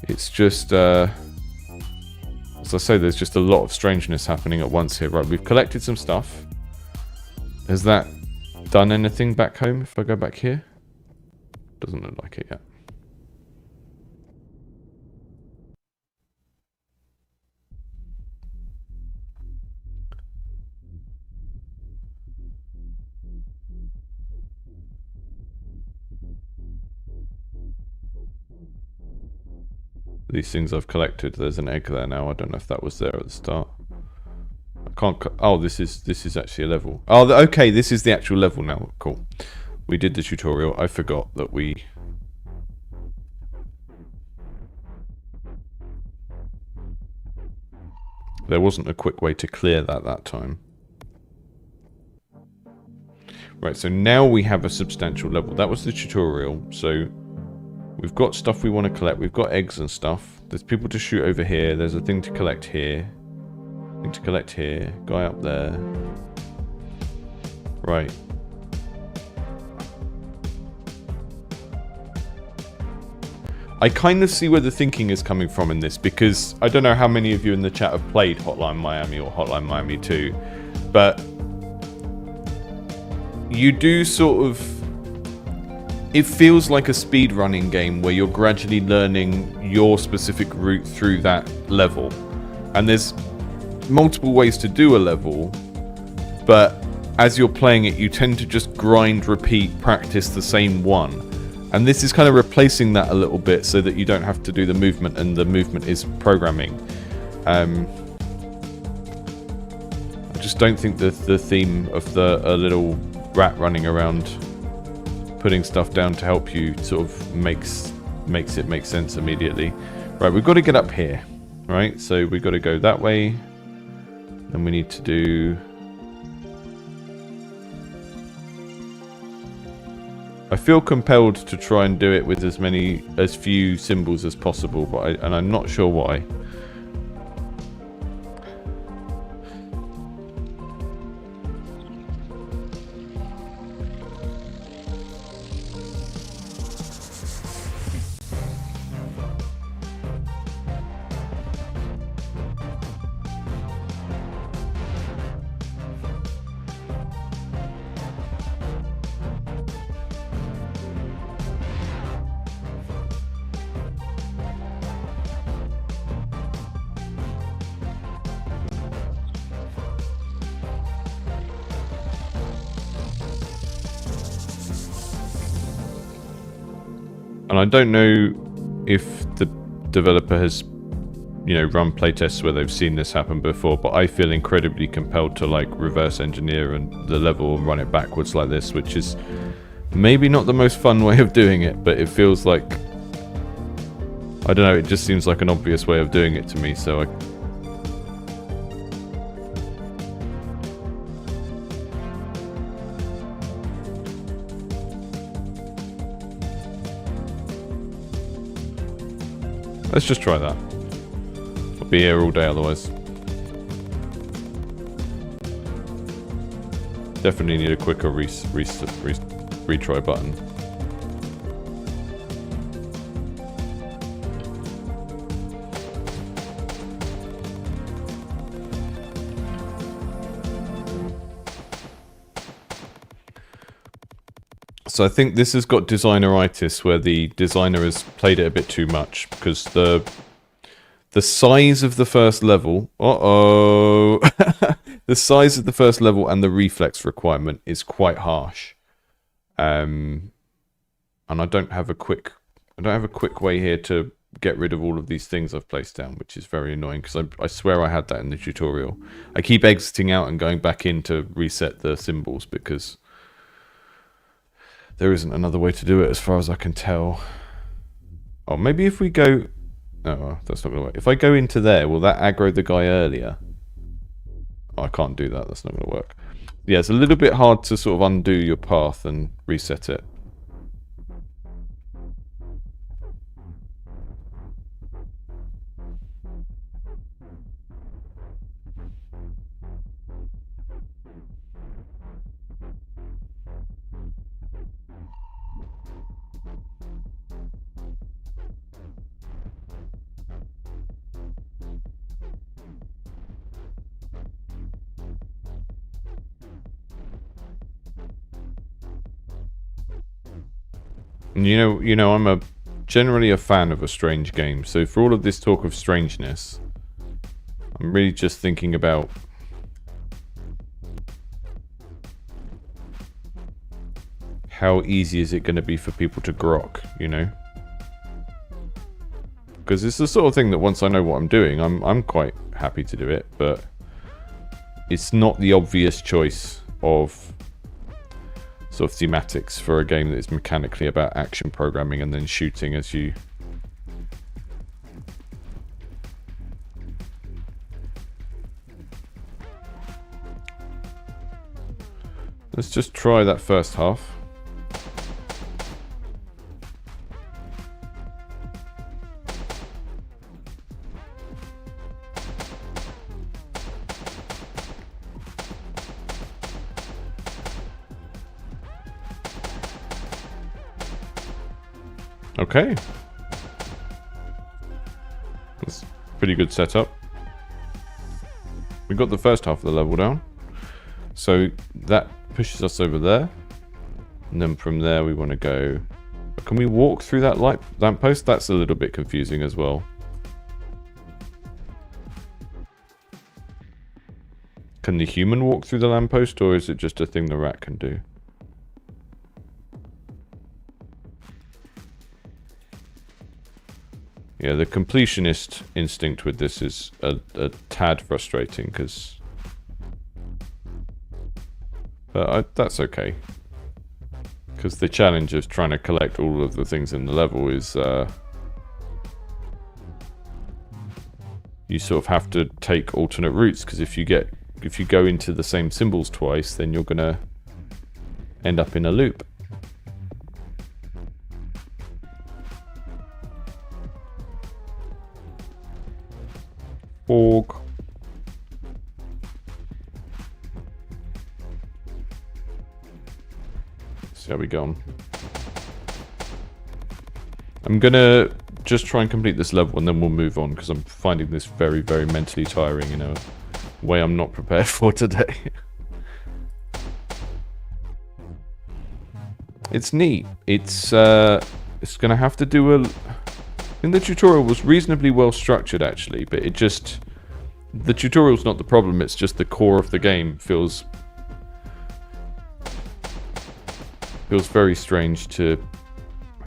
A: It's just, as I say, there's just a lot of strangeness happening at once here. Right, we've collected some stuff. Has that done anything back home if I go back here? Doesn't look like it yet. These things I've collected, there's an egg there now. I don't know if that was there at the start. I can't. Oh, this is actually a level. Oh, okay. This is the actual level now. Cool. We did the tutorial. I forgot that we. There wasn't a quick way to clear that time. Right. So now we have a substantial level. That was the tutorial. So we've got stuff we want to collect. We've got eggs and stuff. There's people to shoot over here. There's a thing to collect here. Thing to collect here. Guy up there. Right. I kind of see where the thinking is coming from in this, because I don't know how many of you in the chat have played Hotline Miami or Hotline Miami 2, but you do sort of... It feels like a speedrunning game where you're gradually learning your specific route through that level. And there's multiple ways to do a level, but as you're playing it, you tend to just grind, repeat, practice the same one. And this is kind of replacing that a little bit so that you don't have to do the movement, and the movement is programming. I just don't think the theme of a little rat running around putting stuff down to help you sort of makes it make sense immediately. Right, we've got to get up here. Right, so we've got to go that way. Then we need to do... I feel compelled to try and do it with as few symbols as possible, but and I'm not sure why. And I don't know if the developer has, you know, run playtests where they've seen this happen before, but I feel incredibly compelled to like reverse engineer and the level and run it backwards like this, which is maybe not the most fun way of doing it, but it feels like, I don't know, it just seems like an obvious way of doing it to me, so let's just try that. I'll be here all day otherwise. Definitely need a quicker retry button. So I think this has got designeritis, where the designer has played it a bit too much, because the The size of the first level... Uh-oh! The size of the first level and the reflex requirement is quite harsh. And I don't have a quick way here to get rid of all of these things I've placed down, which is very annoying because I swear I had that in the tutorial. I keep exiting out and going back in to reset the symbols because there isn't another way to do it as far as I can tell. Oh, maybe if we go... Oh, that's not going to work. If I go into there, will that aggro the guy earlier? Oh, I can't do that. That's not going to work. Yeah, it's a little bit hard to sort of undo your path and reset it. And you know, I'm generally a fan of a strange game. So for all of this talk of strangeness, I'm really just thinking about how easy is it going to be for people to grok, you know? Because it's the sort of thing that once I know what I'm doing, I'm quite happy to do it, but it's not the obvious choice of sort of thematics for a game that is mechanically about action programming and then shooting as you... Let's just try that first half. Okay. That's a pretty good setup. We got the first half of the level down. So that pushes us over there. And then from there we want to go... Can we walk through that lamppost? That's a little bit confusing as well. Can the human walk through the lamppost, or is it just a thing the rat can do? Yeah, the completionist instinct with this is a tad frustrating, because... But that's okay. Because the challenge of trying to collect all of the things in the level is... you sort of have to take alternate routes, because if you go into the same symbols twice, then you're going to end up in a loop. Org. So how we go on. I'm gonna just try and complete this level and then we'll move on, because I'm finding this very, very mentally tiring in a way I'm not prepared for today. It's neat. It's gonna have to do a... I think the tutorial was reasonably well structured actually, but it just... The tutorial's not the problem, it's just the core of the game feels very strange to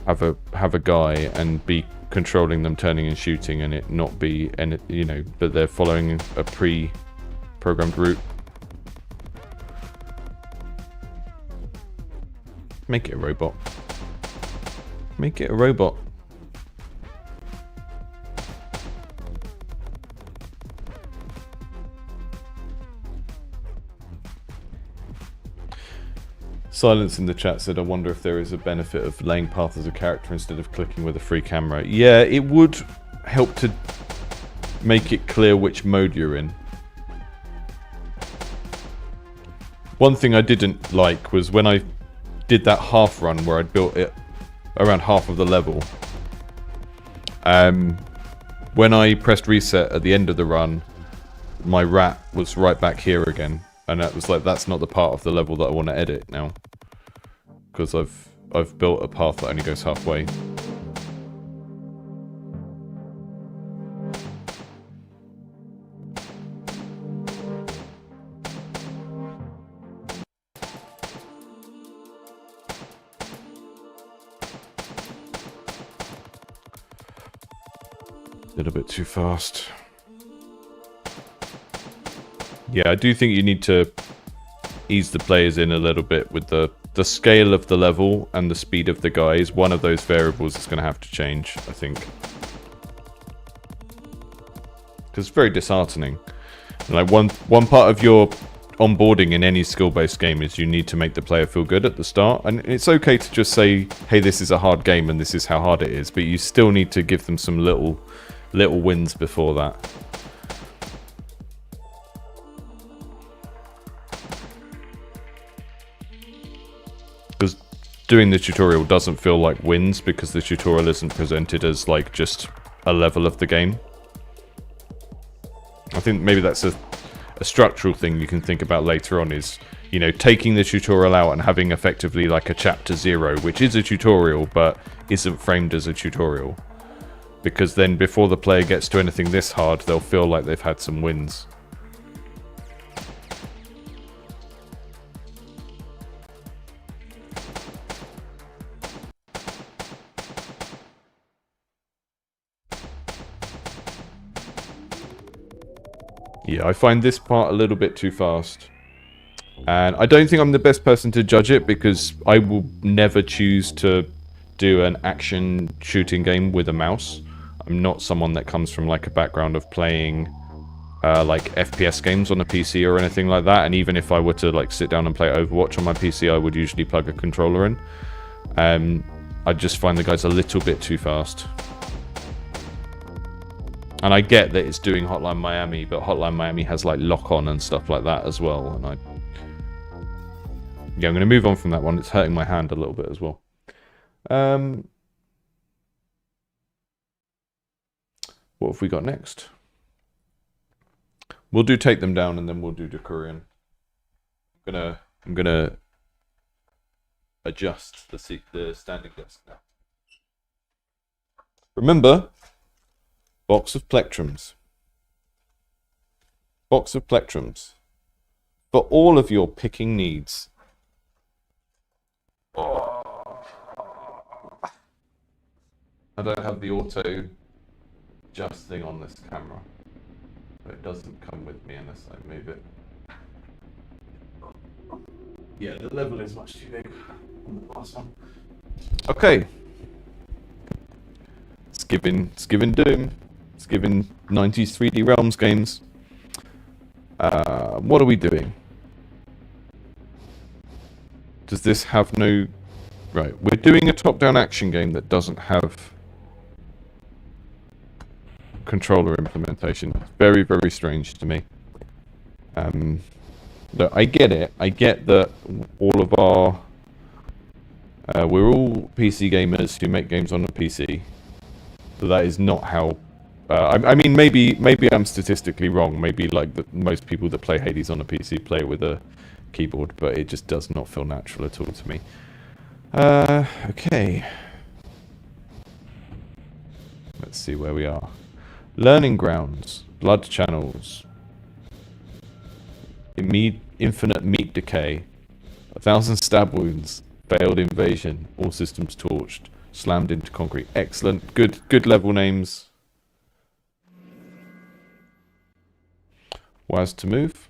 A: have a guy and be controlling them turning and shooting and it not be, and you know, that they're following a pre-programmed route. Make it a robot. Make it a robot. Silence in the chat said, I wonder if there is a benefit of laying path as a character instead of clicking with a free camera. Yeah, it would help to make it clear which mode you're in. One thing I didn't like was when I did that half run where I'd built it around half of the level. When I pressed reset at the end of the run, my rat was right back here again. And that was like, that's not the part of the level that I want to edit now. Because I've built a path that only goes halfway. A little bit too fast. Yeah, I do think you need to ease the players in a little bit with the scale of the level and the speed of the guys. One of those variables is going to have to change, I think. Because it's very disheartening. Like one part of your onboarding in any skill-based game is you need to make the player feel good at the start. And it's okay to just say, hey, this is a hard game and this is how hard it is. But you still need to give them some little wins before that. Because doing the tutorial doesn't feel like wins because the tutorial isn't presented as like just a level of the game. I think maybe that's a structural thing you can think about later on is, you know, taking the tutorial out and having effectively like a chapter 0, which is a tutorial but isn't framed as a tutorial. Because then before the player gets to anything this hard, they'll feel like they've had some wins. Yeah, I find this part a little bit too fast. And I don't think I'm the best person to judge it because I will never choose to do an action shooting game with a mouse. I'm not someone that comes from like a background of playing like FPS games on a PC or anything like that. And even if I were to like sit down and play Overwatch on my PC, I would usually plug a controller in. I just find the guys a little bit too fast. And I get that it's doing Hotline Miami, but Hotline Miami has like lock-on and stuff like that as well. And yeah, I'm going to move on from that one. It's hurting my hand a little bit as well. What have we got next? We'll do Take Them Down and then we'll do Decurion. I'm gonna adjust the standing desk now. Remember, box of plectrums. Box of plectrums. For all of your picking needs. Oh. I don't have the auto adjust thing on this camera. But it doesn't come with me unless I move it. Yeah, the level is much too big on the last one. Okay. It's giving Doom. It's giving 90s 3D Realms games. What are we doing? Does this have no... Right, we're doing a top-down action game that doesn't have controller implementation. Very, very strange to me. Look, I get it. I get that all of our... we're all PC gamers who make games on a PC. So that is not how... I mean, maybe I'm statistically wrong. Maybe like most people that play Hades on a PC play it with a keyboard, but it just does not feel natural at all to me. Okay. Let's see where we are. Learning grounds, blood channels, infinite meat decay, 1,000 stab wounds, failed invasion, all systems torched, slammed into concrete. Excellent, good level names. Was to move.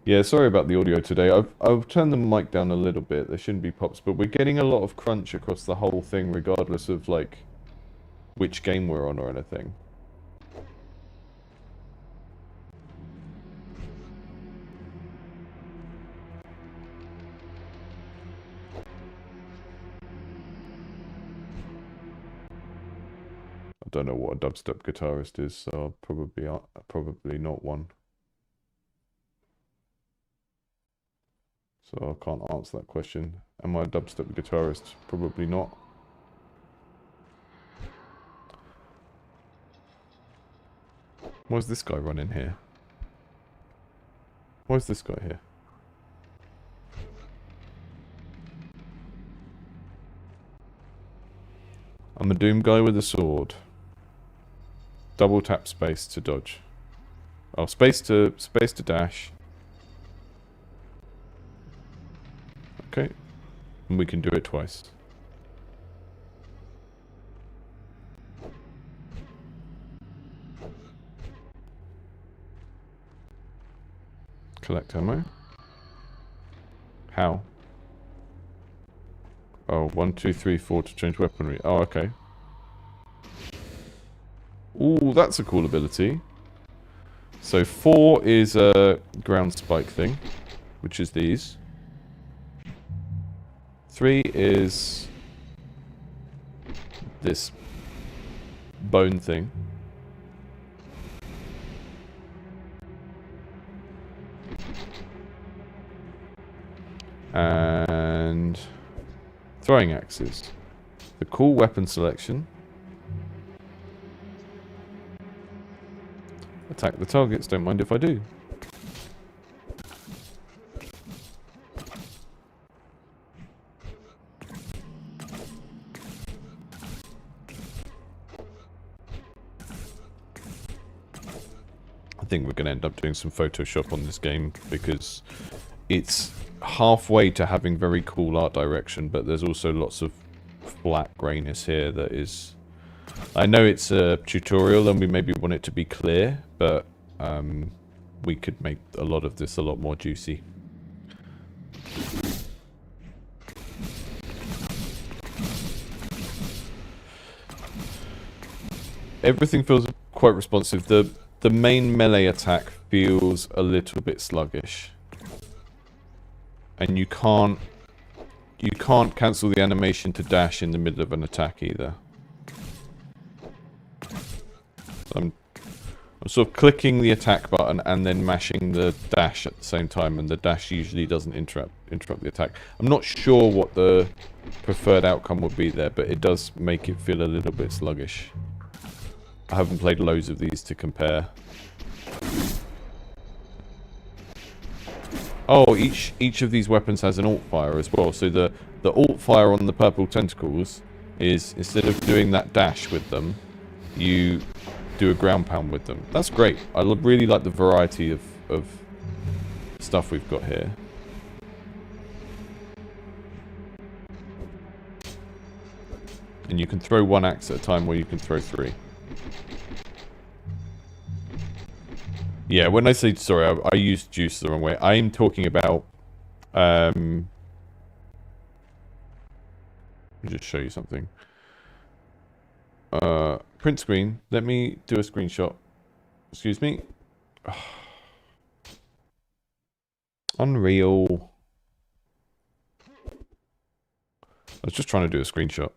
A: Yeah, sorry about the audio today. I've turned the mic down a little bit. There shouldn't be pops, but we're getting a lot of crunch across the whole thing, regardless of like which game we're on or anything. I don't know what a dubstep guitarist is, so I'll probably not one. So I can't answer that question. Am I a dubstep guitarist? Probably not. Why's this guy running here? Why's this guy here? I'm a Doom guy with a sword. Double tap space to dodge. Oh, space to dash. Okay. And we can do it twice. collect ammo. How? Oh, 1, 2, 3, 4 to change weaponry. Oh, okay. Ooh, that's a cool ability. So 4 is a ground spike thing, which is these. 3 is this bone thing. And throwing axes. The cool weapon selection. Attack the targets, don't mind if I do. I think we're going to end up doing some Photoshop on this game because it's halfway to having very cool art direction, but there's also lots of flat grayness here that is... I know it's a tutorial and we maybe want it to be clear, but we could make a lot of this a lot more juicy. Everything feels quite responsive. The main melee attack feels a little bit sluggish. And you can't cancel the animation to dash in the middle of an attack either. I'm sort of clicking the attack button and then mashing the dash at the same time, and the dash usually doesn't interrupt the attack. I'm not sure what the preferred outcome would be there, but it does make it feel a little bit sluggish. I haven't played loads of these to compare. Oh, each of these weapons has an alt fire as well. So the alt fire on the purple tentacles is, instead of doing that dash with them, you do a ground pound with them. That's great. I really like the variety of stuff we've got here. And you can throw one axe at a time, where you can throw 3. Yeah, when I say, sorry, I used juice the wrong way. I'm talking about, let me just show you something. Print screen. Let me do a screenshot. Excuse me. Unreal. I was just trying to do a screenshot.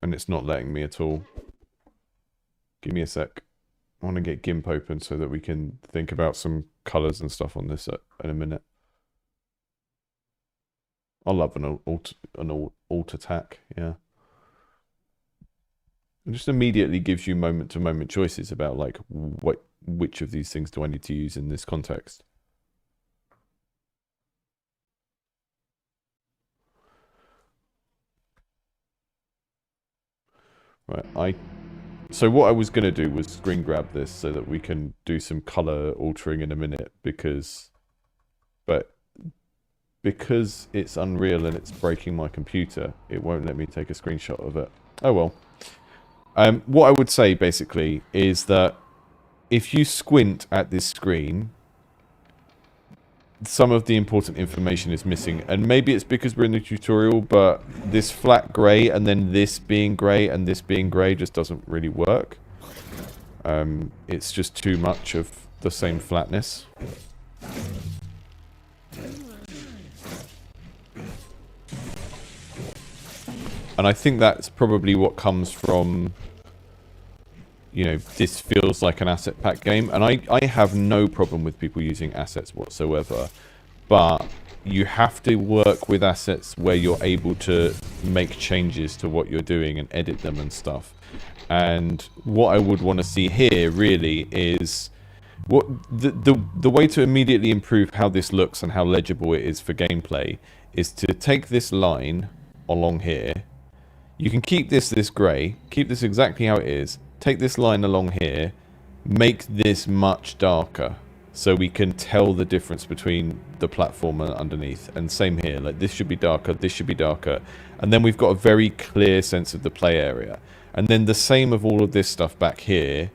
A: And it's not letting me at all. Give me a sec. I want to get GIMP open so that we can think about some colors and stuff on this in a minute. I love an alt attack, yeah. It just immediately gives you moment-to-moment choices about, like, which of these things do I need to use in this context. Right, so what I was going to do was screen grab this so that we can do some color altering in a minute, because it's Unreal and it's breaking my computer, it won't let me take a screenshot of it. Oh well. What I would say basically is that if you squint at this screen, some of the important information is missing, and maybe it's because we're in the tutorial, but this flat grey and then this being grey and this being grey just doesn't really work. It's just too much of the same flatness. And I think that's probably what comes from, you know, this feels like an asset pack game. And I have no problem with people using assets whatsoever. But you have to work with assets where you're able to make changes to what you're doing and edit them and stuff. And what I would want to see here really is what the way to immediately improve how this looks and how legible it is for gameplay is to take this line along here. You can keep this grey, keep this exactly how it is, take this line along here, make this much darker so we can tell the difference between the platform and underneath. And same here, like this should be darker, this should be darker. And then we've got a very clear sense of the play area. And then the same of all of this stuff back here,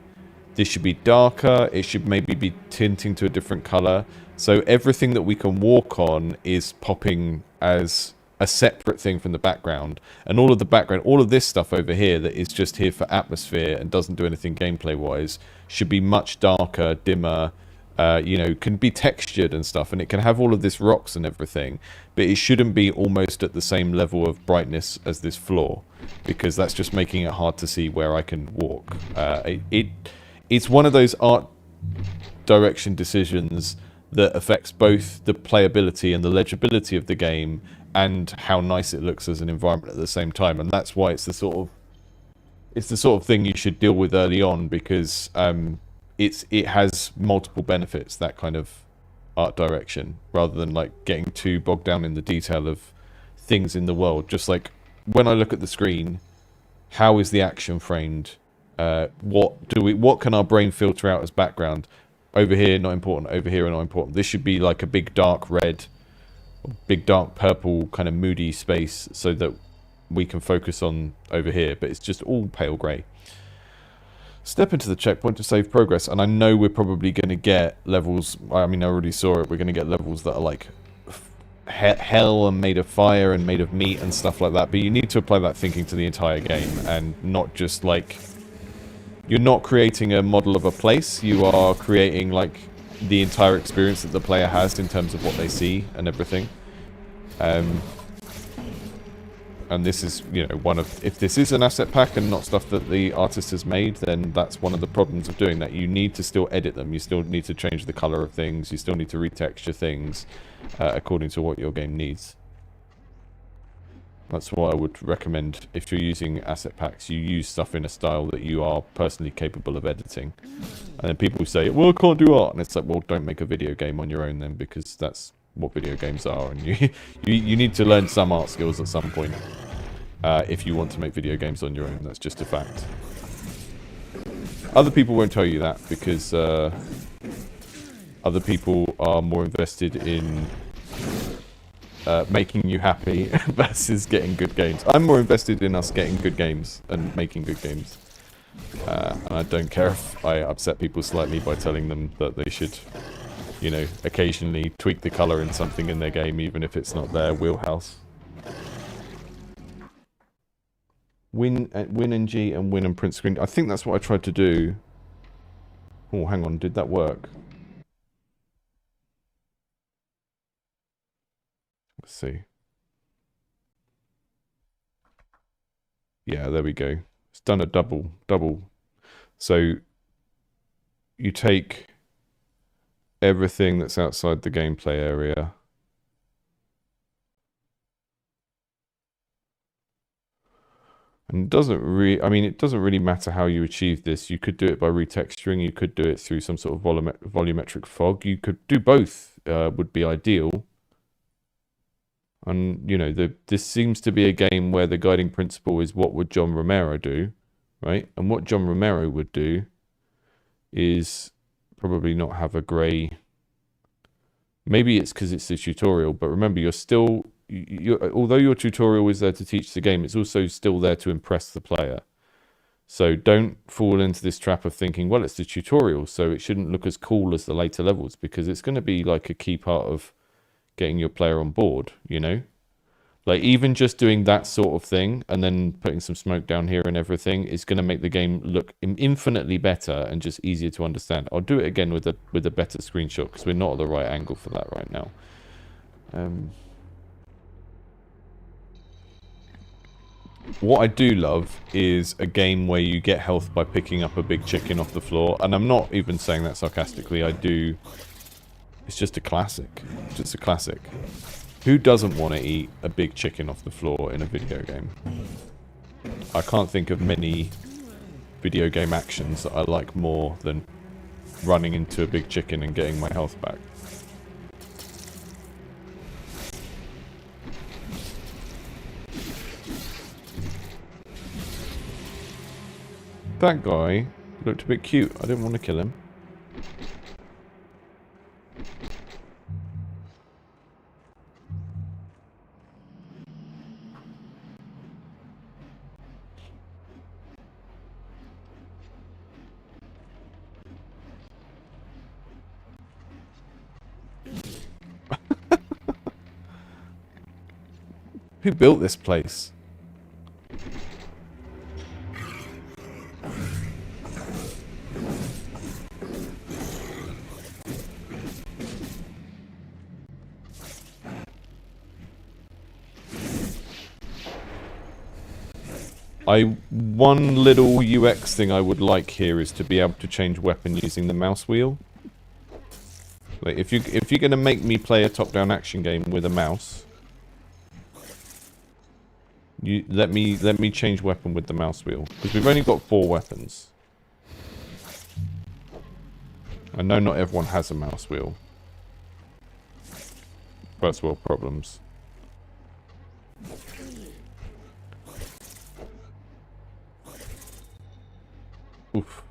A: This should be darker. It should maybe be tinting to a different color. So everything that we can walk on is popping as a separate thing from the background. And all of the background, all of this stuff over here that is just here for atmosphere and doesn't do anything gameplay-wise should be much darker, dimmer, you know, can be textured and stuff. And it can have all of this rocks and everything. But it shouldn't be almost at the same level of brightness as this floor. Because that's just making it hard to see where I can walk. It's one of those art direction decisions that affects both the playability and the legibility of the game and how nice it looks as an environment at the same time. And that's why it's the sort of thing you should deal with early on, because it has multiple benefits, that kind of art direction, rather than like getting too bogged down in the detail of things in the world. Just like when I look at the screen, how is the action framed? What can our brain filter out as background? Over here, not important. Over here, not important. This should be like a big dark red, big dark purple kind of moody space so that we can focus on over here. But it's just all pale grey. Step into the checkpoint to save progress. And I know we're probably going to get levels. I mean, I already saw it. We're going to get levels that are like hell and made of fire and made of meat and stuff like that. But you need to apply that thinking to the entire game and not just like... You're not creating a model of a place, you are creating like the entire experience that the player has in terms of what they see and everything. And this is, you know, one of... If this is an asset pack and not stuff that the artist has made, then that's one of the problems of doing that. You need to still edit them, you still need to change the colour of things, you still need to retexture things according to what your game needs. That's why I would recommend, if you're using asset packs, you use stuff in a style that you are personally capable of editing. And then people say, well, I can't do art. And it's like, well, don't make a video game on your own then, because that's what video games are. And you need to learn some art skills at some point if you want to make video games on your own. That's just a fact. Other people won't tell you that, because other people are more invested in... making you happy versus getting good games. I'm more invested in us getting good games and making good games. And I don't care if I upset people slightly by telling them that they should, you know, occasionally tweak the colour in something in their game, even if it's not their wheelhouse. Win and G and win and print screen. I think that's what I tried to do. Oh, hang on. Did that work? Let's see. Yeah, there we go. It's done a double. So you take everything that's outside the gameplay area. And it doesn't really matter how you achieve this. You could do it by retexturing. You could do it through some sort of volumetric fog. You could do both, would be ideal. And, you know, this seems to be a game where the guiding principle is what would John Romero do, right? And what John Romero would do is probably not have a grey... Maybe it's because it's a tutorial, but remember, you're still... although your tutorial is there to teach the game, it's also still there to impress the player. So don't fall into this trap of thinking, well, it's the tutorial, so it shouldn't look as cool as the later levels, because it's going to be like a key part of getting your player on board, you know? Like, even just doing that sort of thing and then putting some smoke down here and everything is going to make the game look infinitely better and just easier to understand. I'll do it again with a better screenshot, because we're not at the right angle for that right now. What I do love is a game where you get health by picking up a big chicken off the floor. And I'm not even saying that sarcastically. I do... It's just a classic. It's just a classic. Who doesn't want to eat a big chicken off the floor in a video game? I can't think of many video game actions that I like more than running into a big chicken and getting my health back. That guy looked a bit cute. I didn't want to kill him. Who built this place? One little UX thing I would like here is to be able to change weapon using the mouse wheel. Like if you're gonna make me play a top-down action game with a mouse, you let me change weapon with the mouse wheel, because we've only got 4 weapons. I know not everyone has a mouse wheel. First world problems. Oof.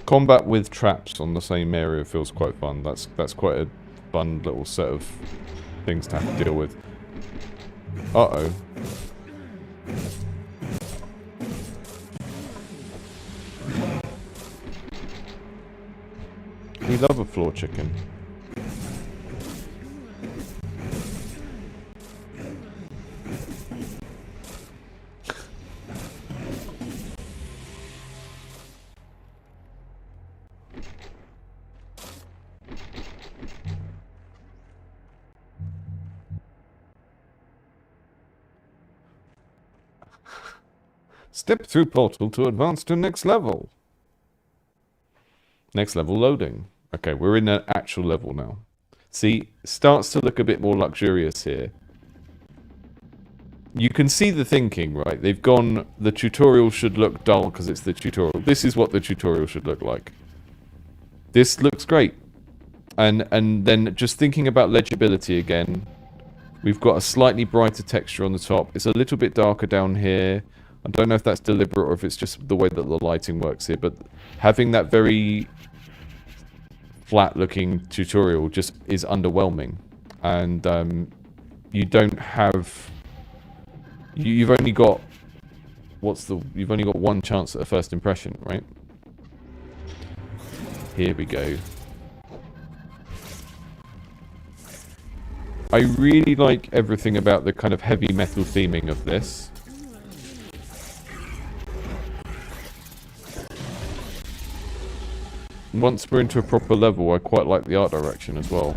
A: Combat with traps on the same area feels quite fun. That's quite a fun little set of things to have to deal with. Uh-oh. We love a floor chicken. Step through portal to advance to next level. Next level loading. Okay, we're in an actual level now. See, starts to look a bit more luxurious here. You can see the thinking, right? They've gone, the tutorial should look dull because it's the tutorial. This is what the tutorial should look like. This looks great. And then just thinking about legibility again, we've got a slightly brighter texture on the top. It's a little bit darker down here. I don't know if that's deliberate or if it's just the way that the lighting works here, but having that very flat-looking tutorial just is underwhelming. And you don't have... You've only got... You've only got one chance at a first impression, right? Here we go. I really like everything about the kind of heavy metal theming of this. Once we're into a proper level, I quite like the art direction as well.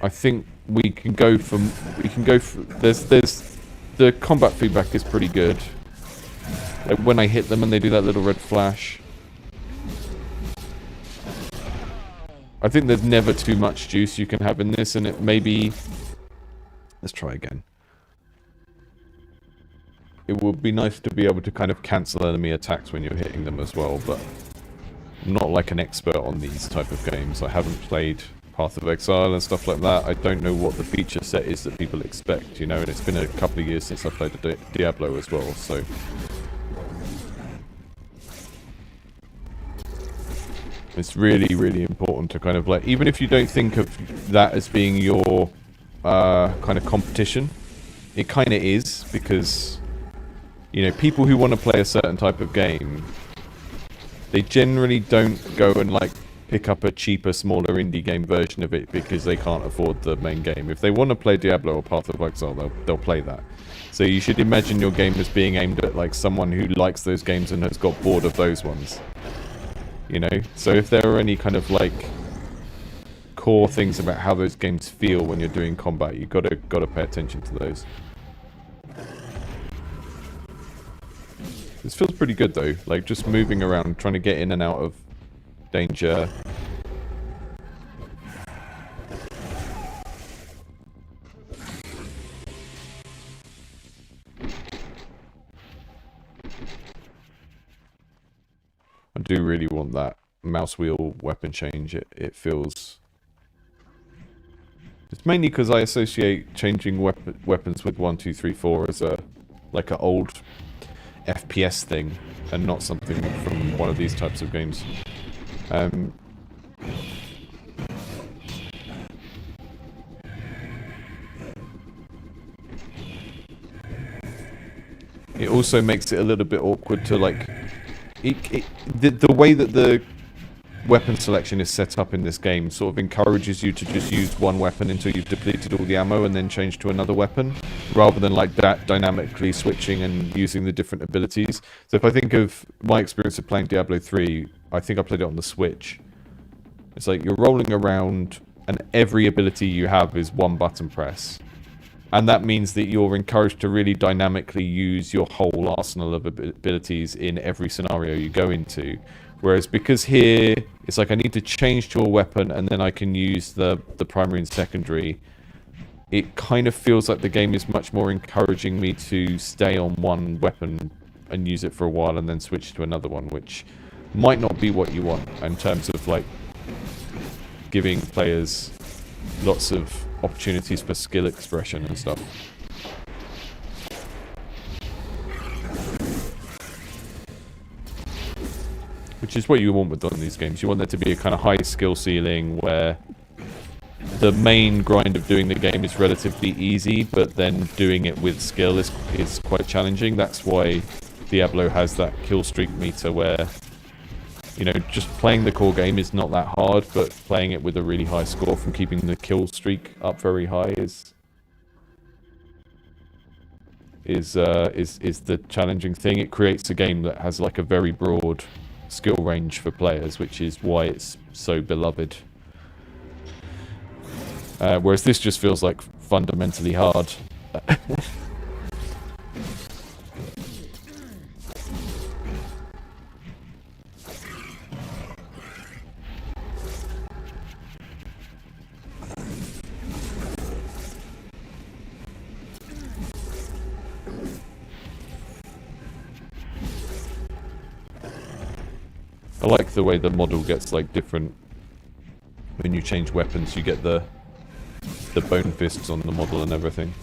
A: I think we can go for... There's the combat feedback is pretty good. Like when I hit them and they do that little red flash. I think there's never too much juice you can have in this, and it maybe... Let's try again. It would be nice to be able to kind of cancel enemy attacks when you're hitting them as well, but I'm not like an expert on these type of games. I haven't played Path of Exile and stuff like that. I don't know what the feature set is that people expect, you know, and it's been a couple of years since I played Diablo as well, so... It's really, really important to kind of like, even if you don't think of that as being your kind of competition, it kind of is, because, you know, people who want to play a certain type of game, they generally don't go and like pick up a cheaper, smaller indie game version of it because they can't afford the main game. If they want to play Diablo or Path of Exile, they'll play that. So you should imagine your game as being aimed at like someone who likes those games and has got bored of those ones. You know, so if there are any kind of like core things about how those games feel when you're doing combat, you gotta pay attention to those. This feels pretty good though, like just moving around, trying to get in and out of danger. I do really want that mouse wheel weapon change. It feels... It's mainly because I associate changing weapons with 1, 2, 3, 4 as a like an old FPS thing, and not something from one of these types of games. It also makes it a little bit awkward to like... The way that weapon selection is set up in this game sort of encourages you to just use one weapon until you've depleted all the ammo and then change to another weapon, rather than like that dynamically switching and using the different abilities. So if I think of my experience of playing Diablo 3, I think I played it on the Switch. It's like you're rolling around and every ability you have is one button press. And that means that you're encouraged to really dynamically use your whole arsenal of abilities in every scenario you go into. Whereas because here, it's like I need to change to a weapon and then I can use the primary and secondary. It kind of feels like the game is much more encouraging me to stay on one weapon and use it for a while and then switch to another one, which might not be what you want in terms of like giving players lots of opportunities for skill expression and stuff. Which is what you want with on these games. You want there to be a kind of high skill ceiling where the main grind of doing the game is relatively easy, but then doing it with skill is quite challenging. That's why Diablo has that kill streak meter where, you know, just playing the core game is not that hard, but playing it with a really high score from keeping the kill streak up very high is the challenging thing. It creates a game that has like a very broad skill range for players, which is why it's so beloved. Whereas this just feels like fundamentally hard. I like the way the model gets like different when you change weapons. You get the bone fists on the model and everything.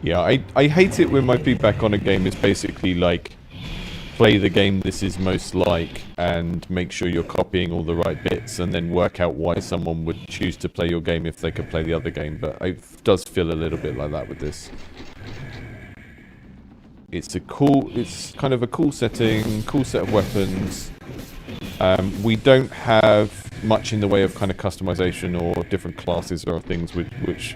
A: Yeah, I hate it when my feedback on a game is basically like, play the game this is most like, and make sure you're copying all the right bits, and then work out why someone would choose to play your game if they could play the other game. But it does feel a little bit like that with this. It's kind of a cool setting, cool set of weapons. We don't have much in the way of kind of customization or different classes or things which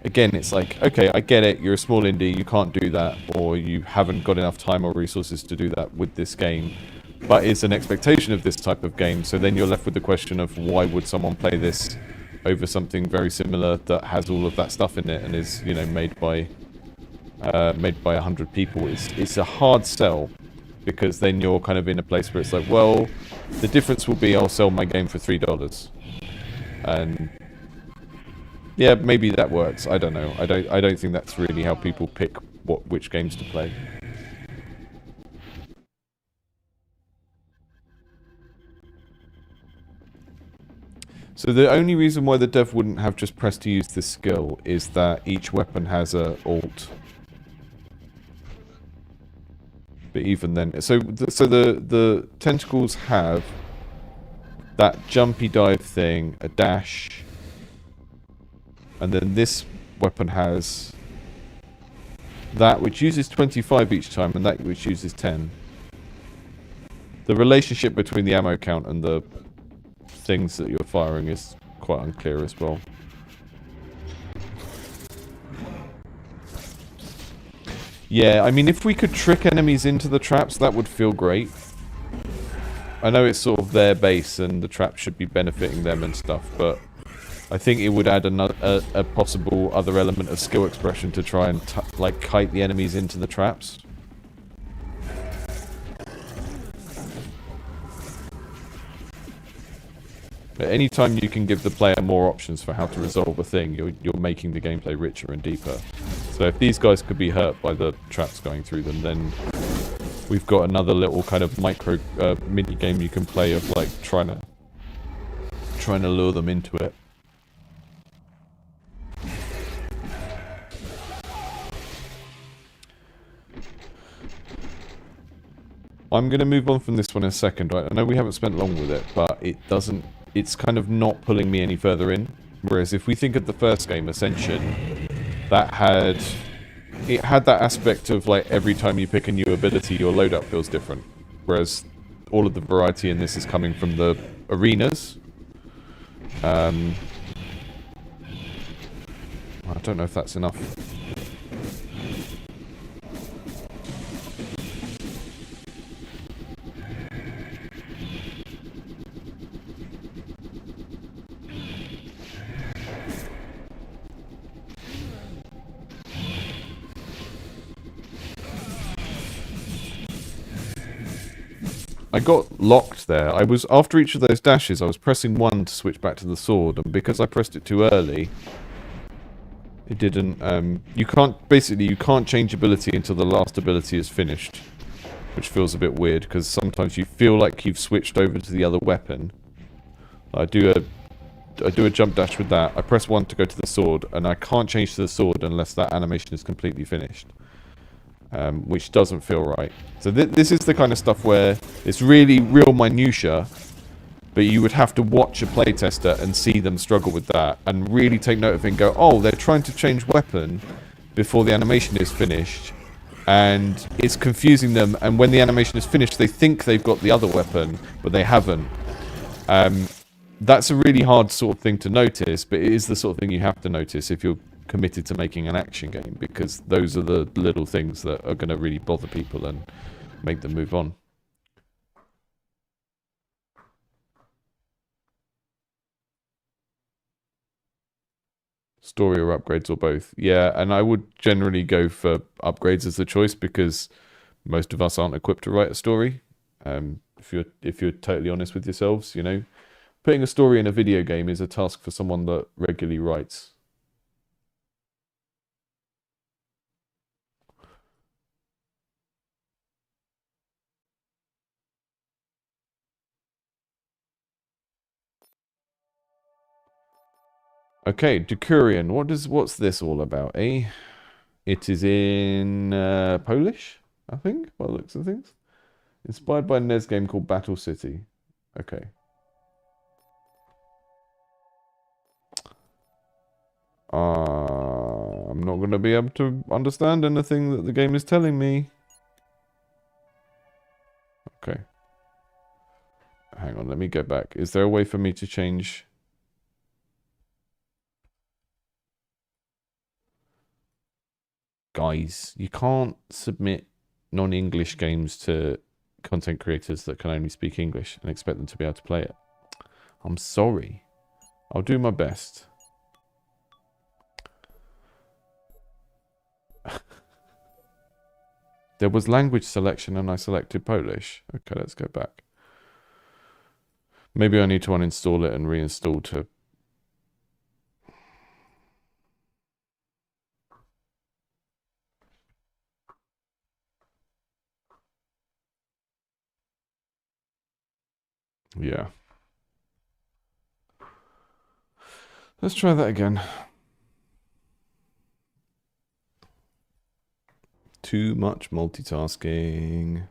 A: again, it's like, okay, I get it, you're a small indie, you can't do that, or you haven't got enough time or resources to do that with this game. But it's an expectation of this type of game, so then you're left with the question of why would someone play this over something very similar that has all of that stuff in it and is, you know, made by 100 people. It's a hard sell, because then you're kind of in a place where it's like, well, the difference will be I'll sell my game for $3. And yeah, maybe that works. I don't know. I don't think that's really how people pick which games to play. So the only reason why the dev wouldn't have just pressed to use this skill is that each weapon has a alt. But even then, so the tentacles have that jumpy dive thing, a dash. And then this weapon has that which uses 25 each time and that which uses 10. The relationship between the ammo count and the things that you're firing is quite unclear as well. Yeah, I mean, if we could trick enemies into the traps, that would feel great. I know it's sort of their base and the trap should be benefiting them and stuff, but I think it would add a possible other element of skill expression to try and like kite the enemies into the traps. But anytime you can give the player more options for how to resolve a thing, you're making the gameplay richer and deeper. So if these guys could be hurt by the traps going through them, then we've got another little kind of micro mini game you can play of like trying to lure them into it. I'm going to move on from this one in a second. Right? I know we haven't spent long with it, but it doesn't... It's kind of not pulling me any further in. Whereas if we think of the first game, Ascension, that had... It had that aspect of, like, every time you pick a new ability, your loadout feels different. Whereas all of the variety in this is coming from the arenas. I don't know if that's enough. I got locked there. I was, after each of those dashes, I was pressing 1 to switch back to the sword, and because I pressed it too early, it didn't, you can't change ability until the last ability is finished, which feels a bit weird, because sometimes you feel like you've switched over to the other weapon. I do a jump dash with that, I press 1 to go to the sword, and I can't change to the sword unless that animation is completely finished. Which doesn't feel right. So this is the kind of stuff where it's really real minutia, but you would have to watch a playtester and see them struggle with that, and really take note of it and go, oh, they're trying to change weapon before the animation is finished, and it's confusing them, and when the animation is finished, they think they've got the other weapon, but they haven't. That's a really hard sort of thing to notice, but it is the sort of thing you have to notice if you're committed to making an action game, because those are the little things that are going to really bother people and make them move on. Story or upgrades or both. Yeah, and I would generally go for upgrades as the choice, because most of us aren't equipped to write a story. If you're totally honest with yourselves, you know, putting a story in a video game is a task for someone that regularly writes. Okay, Decurion. What's this all about, eh? It is in Polish, I think, by the looks of things. Inspired by a NES game called Battle City. Okay. I'm not going to be able to understand anything that the game is telling me. Okay. Hang on, let me go back. Is there a way for me to change... Guys, you can't submit non-English games to content creators that can only speak English and expect them to be able to play it. I'm sorry. I'll do my best. There was language selection and I selected Polish. Okay, let's go back. Maybe I need to uninstall it and reinstall to... Yeah. Let's try that again. Too much multitasking.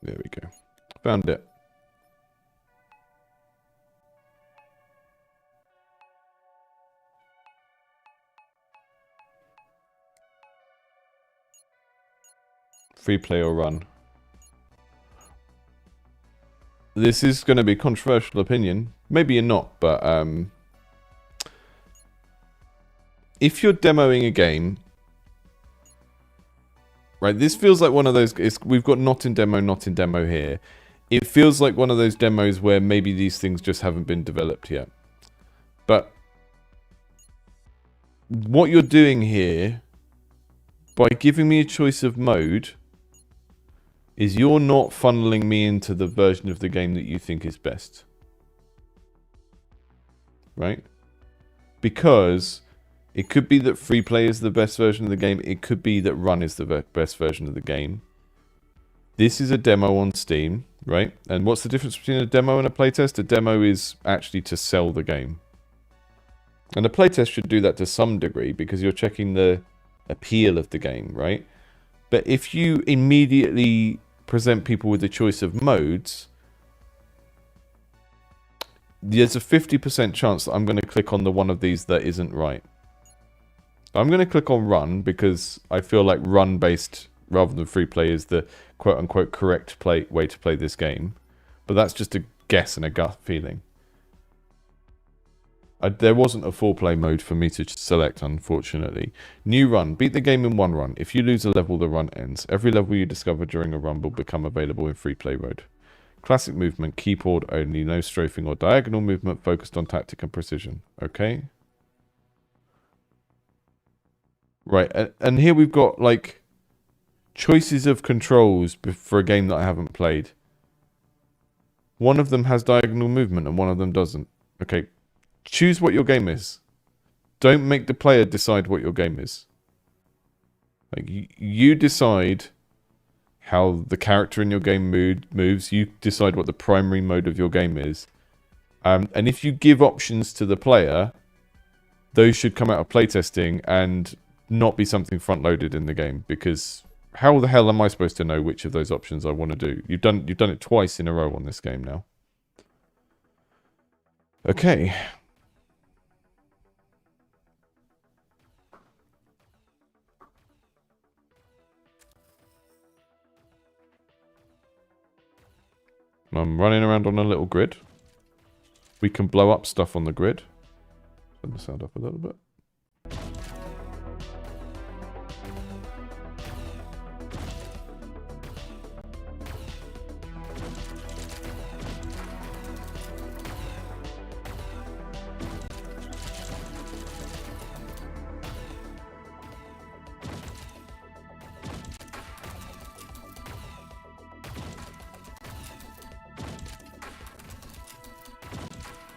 A: There we go. Found it. Free play or run. This is going to be a controversial opinion. Maybe you're not, but if you're demoing a game, right, this feels like one of those, we've got not in demo here. It feels like one of those demos where maybe these things just haven't been developed yet. But what you're doing here, by giving me a choice of mode is you're not funneling me into the version of the game that you think is best. Right? Because it could be that free play is the best version of the game. It could be that run is the best version of the game. This is a demo on Steam, right? And what's the difference between a demo and a playtest? A demo is actually to sell the game. And a playtest should do that to some degree because you're checking the appeal of the game, right? But if you immediately present people with a choice of modes, there's a 50% chance that I'm going to click on the one of these that isn't right. I'm going to click on run because I feel like run-based rather than free play is the quote-unquote correct way to play this game. But that's just a guess and a gut feeling. There wasn't a full play mode for me to select, unfortunately. New run. Beat the game in one run. If you lose a level, the run ends. Every level you discover during a run will become available in free play mode. Classic movement, keyboard only, no strafing or diagonal movement, focused on tactic and precision. Okay. Right, and here we've got, like, choices of controls for a game that I haven't played. One of them has diagonal movement and one of them doesn't. Okay, choose what your game is. Don't make the player decide what your game is. Like, you decide how the character in your game moves. You decide what the primary mode of your game is. And if you give options to the player, those should come out of playtesting and not be something front-loaded in the game, because how the hell am I supposed to know which of those options I want to do? You've done it twice in a row on this game now. Okay. I'm running around on a little grid. We can blow up stuff on the grid. Turn the sound up a little bit.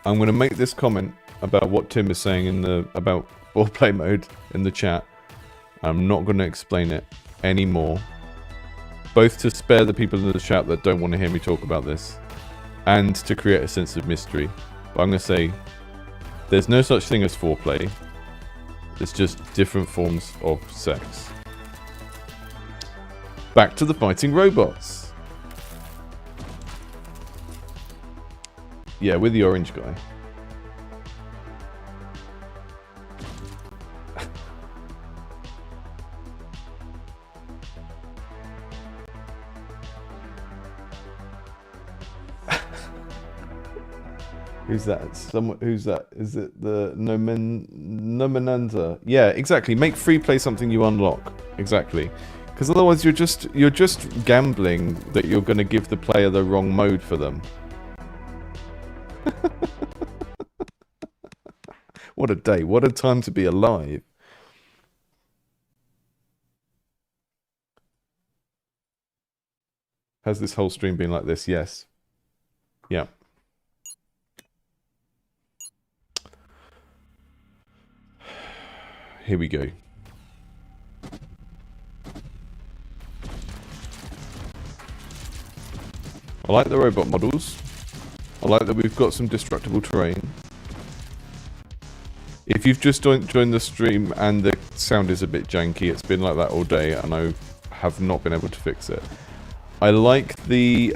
A: I'm going to make this comment about what Tim is saying about full play mode in the chat. I'm not going to explain it anymore. Both to spare the people in the chat that don't want to hear me talk about this, and to create a sense of mystery. But I'm going to say, there's no such thing as foreplay. It's just different forms of sex. Back to the fighting robots. Yeah, with the orange guy. Who's that? Who's that? Is it the Nomenanza? Yeah, exactly. Make free play something you unlock. Exactly. Because otherwise you're just gambling that you're going to give the player the wrong mode for them. What a day. What a time to be alive. Has this whole stream been like this? Yes. Yeah. Here we go. I like the robot models. I like that we've got some destructible terrain. If you've just joined the stream and the sound is a bit janky, it's been like that all day and I have not been able to fix it. I like the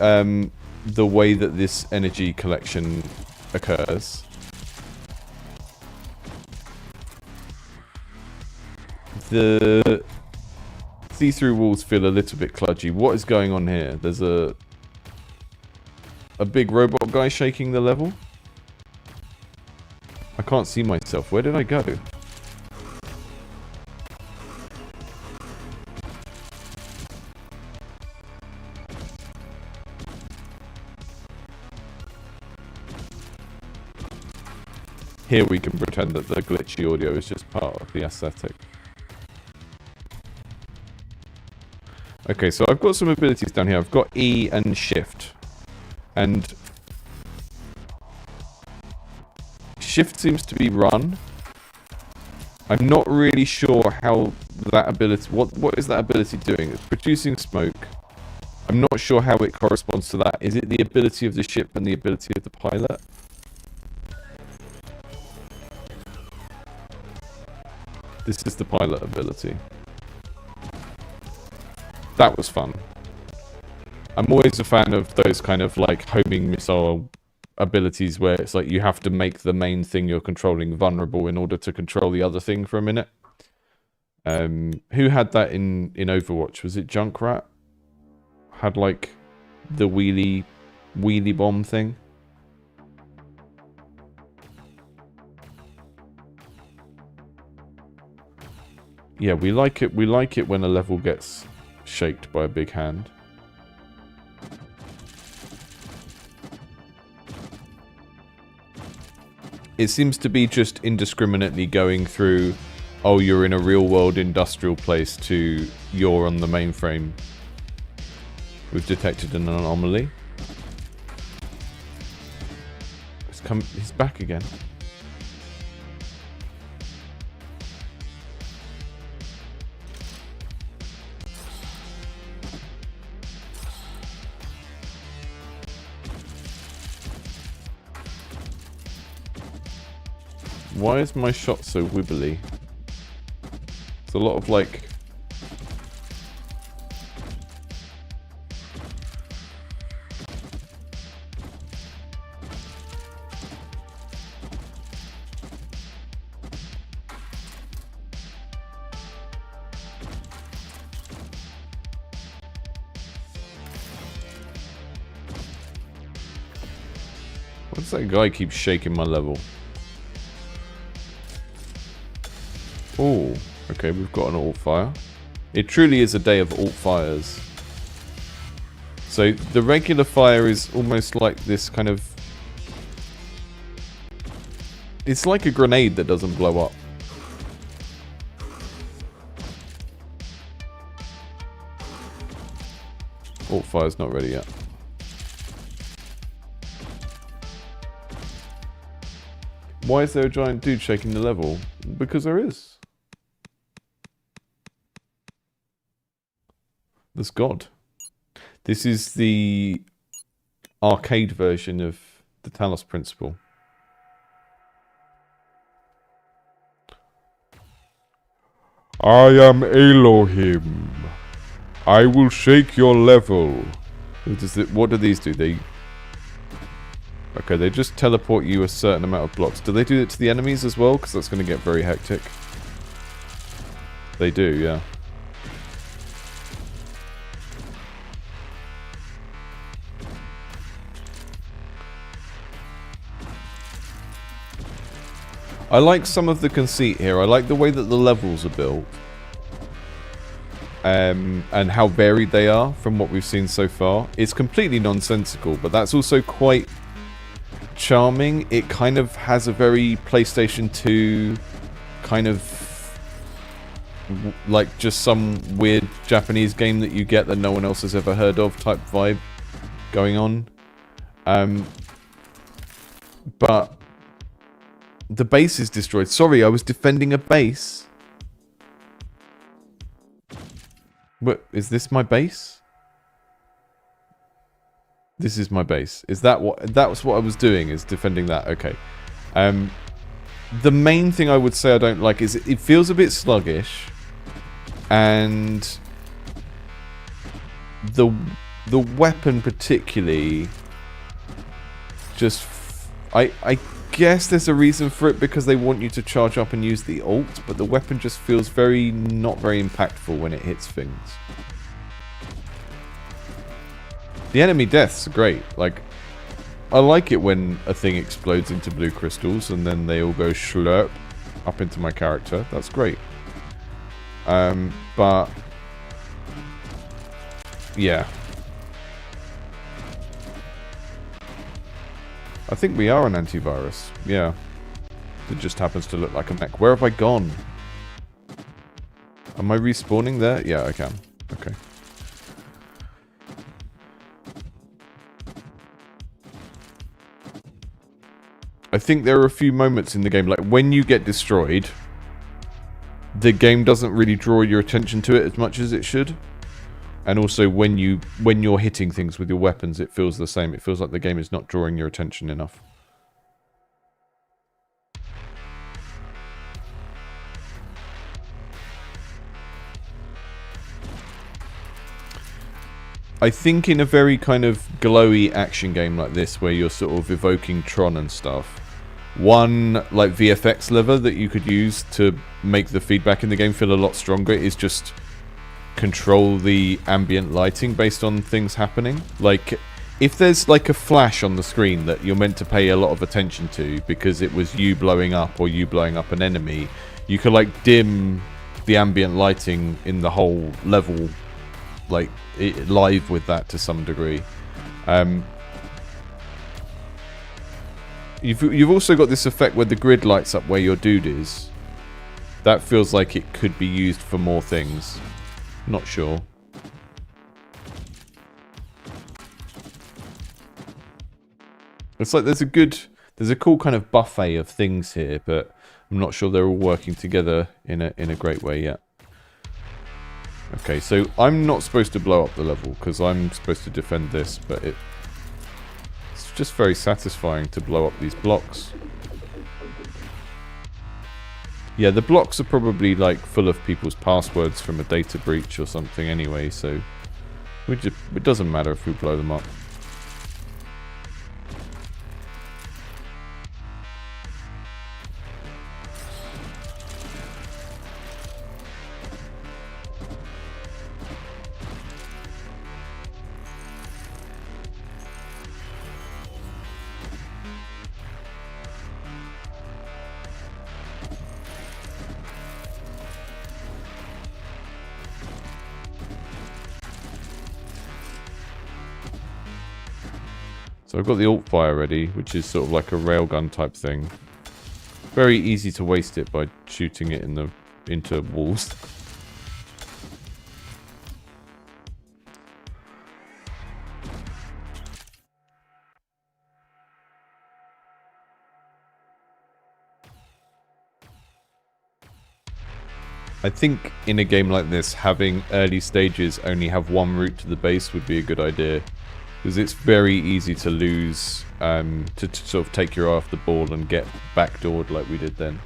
A: way that this energy collection occurs. The see-through walls feel a little bit kludgy. What is going on here? There's a big robot guy shaking the level. I can't see myself. Where did I go? Here we can pretend that the glitchy audio is just part of the aesthetic. Okay, so I've got some abilities down here. I've got E and Shift. And Shift seems to be run. I'm not really sure how that ability... What is that ability doing? It's producing smoke. I'm not sure how it corresponds to that. Is it the ability of the ship and the ability of the pilot? This is the pilot ability. That was fun. I'm always a fan of those kind of like homing missile abilities where it's like you have to make the main thing you're controlling vulnerable in order to control the other thing for a minute. Who had that in Overwatch? Was it Junkrat? Had like the wheelie bomb thing? Yeah, we like it. We like it when a level gets shaked by a big hand. It seems to be just indiscriminately going through, oh, you're in a real-world industrial place, to you're on the mainframe. We've detected an anomaly. He's back again. Why is my shot so wibbly? It's a lot of like... Why does that guy keep shaking my level? Oh, okay, we've got an alt fire. It truly is a day of alt fires. So the regular fire is almost like this kind of... It's like a grenade that doesn't blow up. Alt fire's not ready yet. Why is there a giant dude shaking the level? Because there is. There's God. This is the arcade version of the Talos Principle. I am Elohim. I will shake your level. What do these do? Okay, they just teleport you a certain amount of blocks. Do they do it to the enemies as well? Because that's going to get very hectic. They do, yeah. I like some of the conceit here. I like the way that the levels are built. And how varied they are from what we've seen so far. It's completely nonsensical, but that's also quite charming. It kind of has a very PlayStation 2 kind of like just some weird Japanese game that you get that no one else has ever heard of type vibe going on. But the base is destroyed. Sorry, I was defending a base. What, is this my base? This is my base. Is that what... That was what I was doing, is defending that. Okay. The main thing I would say I don't like is it feels a bit sluggish. And... The weapon particularly... Just... I guess there's a reason for it because they want you to charge up and use the ult, but the weapon just feels not very impactful when it hits things. The enemy deaths are great. Like, I like it when a thing explodes into blue crystals and then they all go slurp up into my character. That's great. But yeah. I think we are an antivirus. Yeah. It just happens to look like a mech. Where have I gone? Am I respawning there? Yeah, I can. Okay. I think there are a few moments in the game, like when you get destroyed, the game doesn't really draw your attention to it as much as it should. And also when you're hitting things with your weapons, it feels the same. It feels like the game is not drawing your attention enough. I think in a very kind of glowy action game like this, where you're sort of evoking Tron and stuff, one like VFX lever that you could use to make the feedback in the game feel a lot stronger is just control the ambient lighting based on things happening. Like, if there's like a flash on the screen that you're meant to pay a lot of attention to because it was you blowing up or you blowing up an enemy, you could like dim the ambient lighting in the whole level, like live with that to some degree. You've also got this effect where the grid lights up where your dude is. That feels like it could be used for more things. Not sure. It's like there's a cool kind of buffet of things here, but I'm not sure they're all working together in a great way yet. Okay, so I'm not supposed to blow up the level because I'm supposed to defend this, but it's just very satisfying to blow up these blocks. Yeah, the blocks are probably like full of people's passwords from a data breach or something anyway, so it doesn't matter if we blow them up. So I've got the alt fire ready, which is sort of like a railgun type thing. Very easy to waste it by shooting it into walls. I think in a game like this, having early stages only have one route to the base would be a good idea. Because it's very easy to lose, to sort of take your eye off the ball and get backdoored like we did then.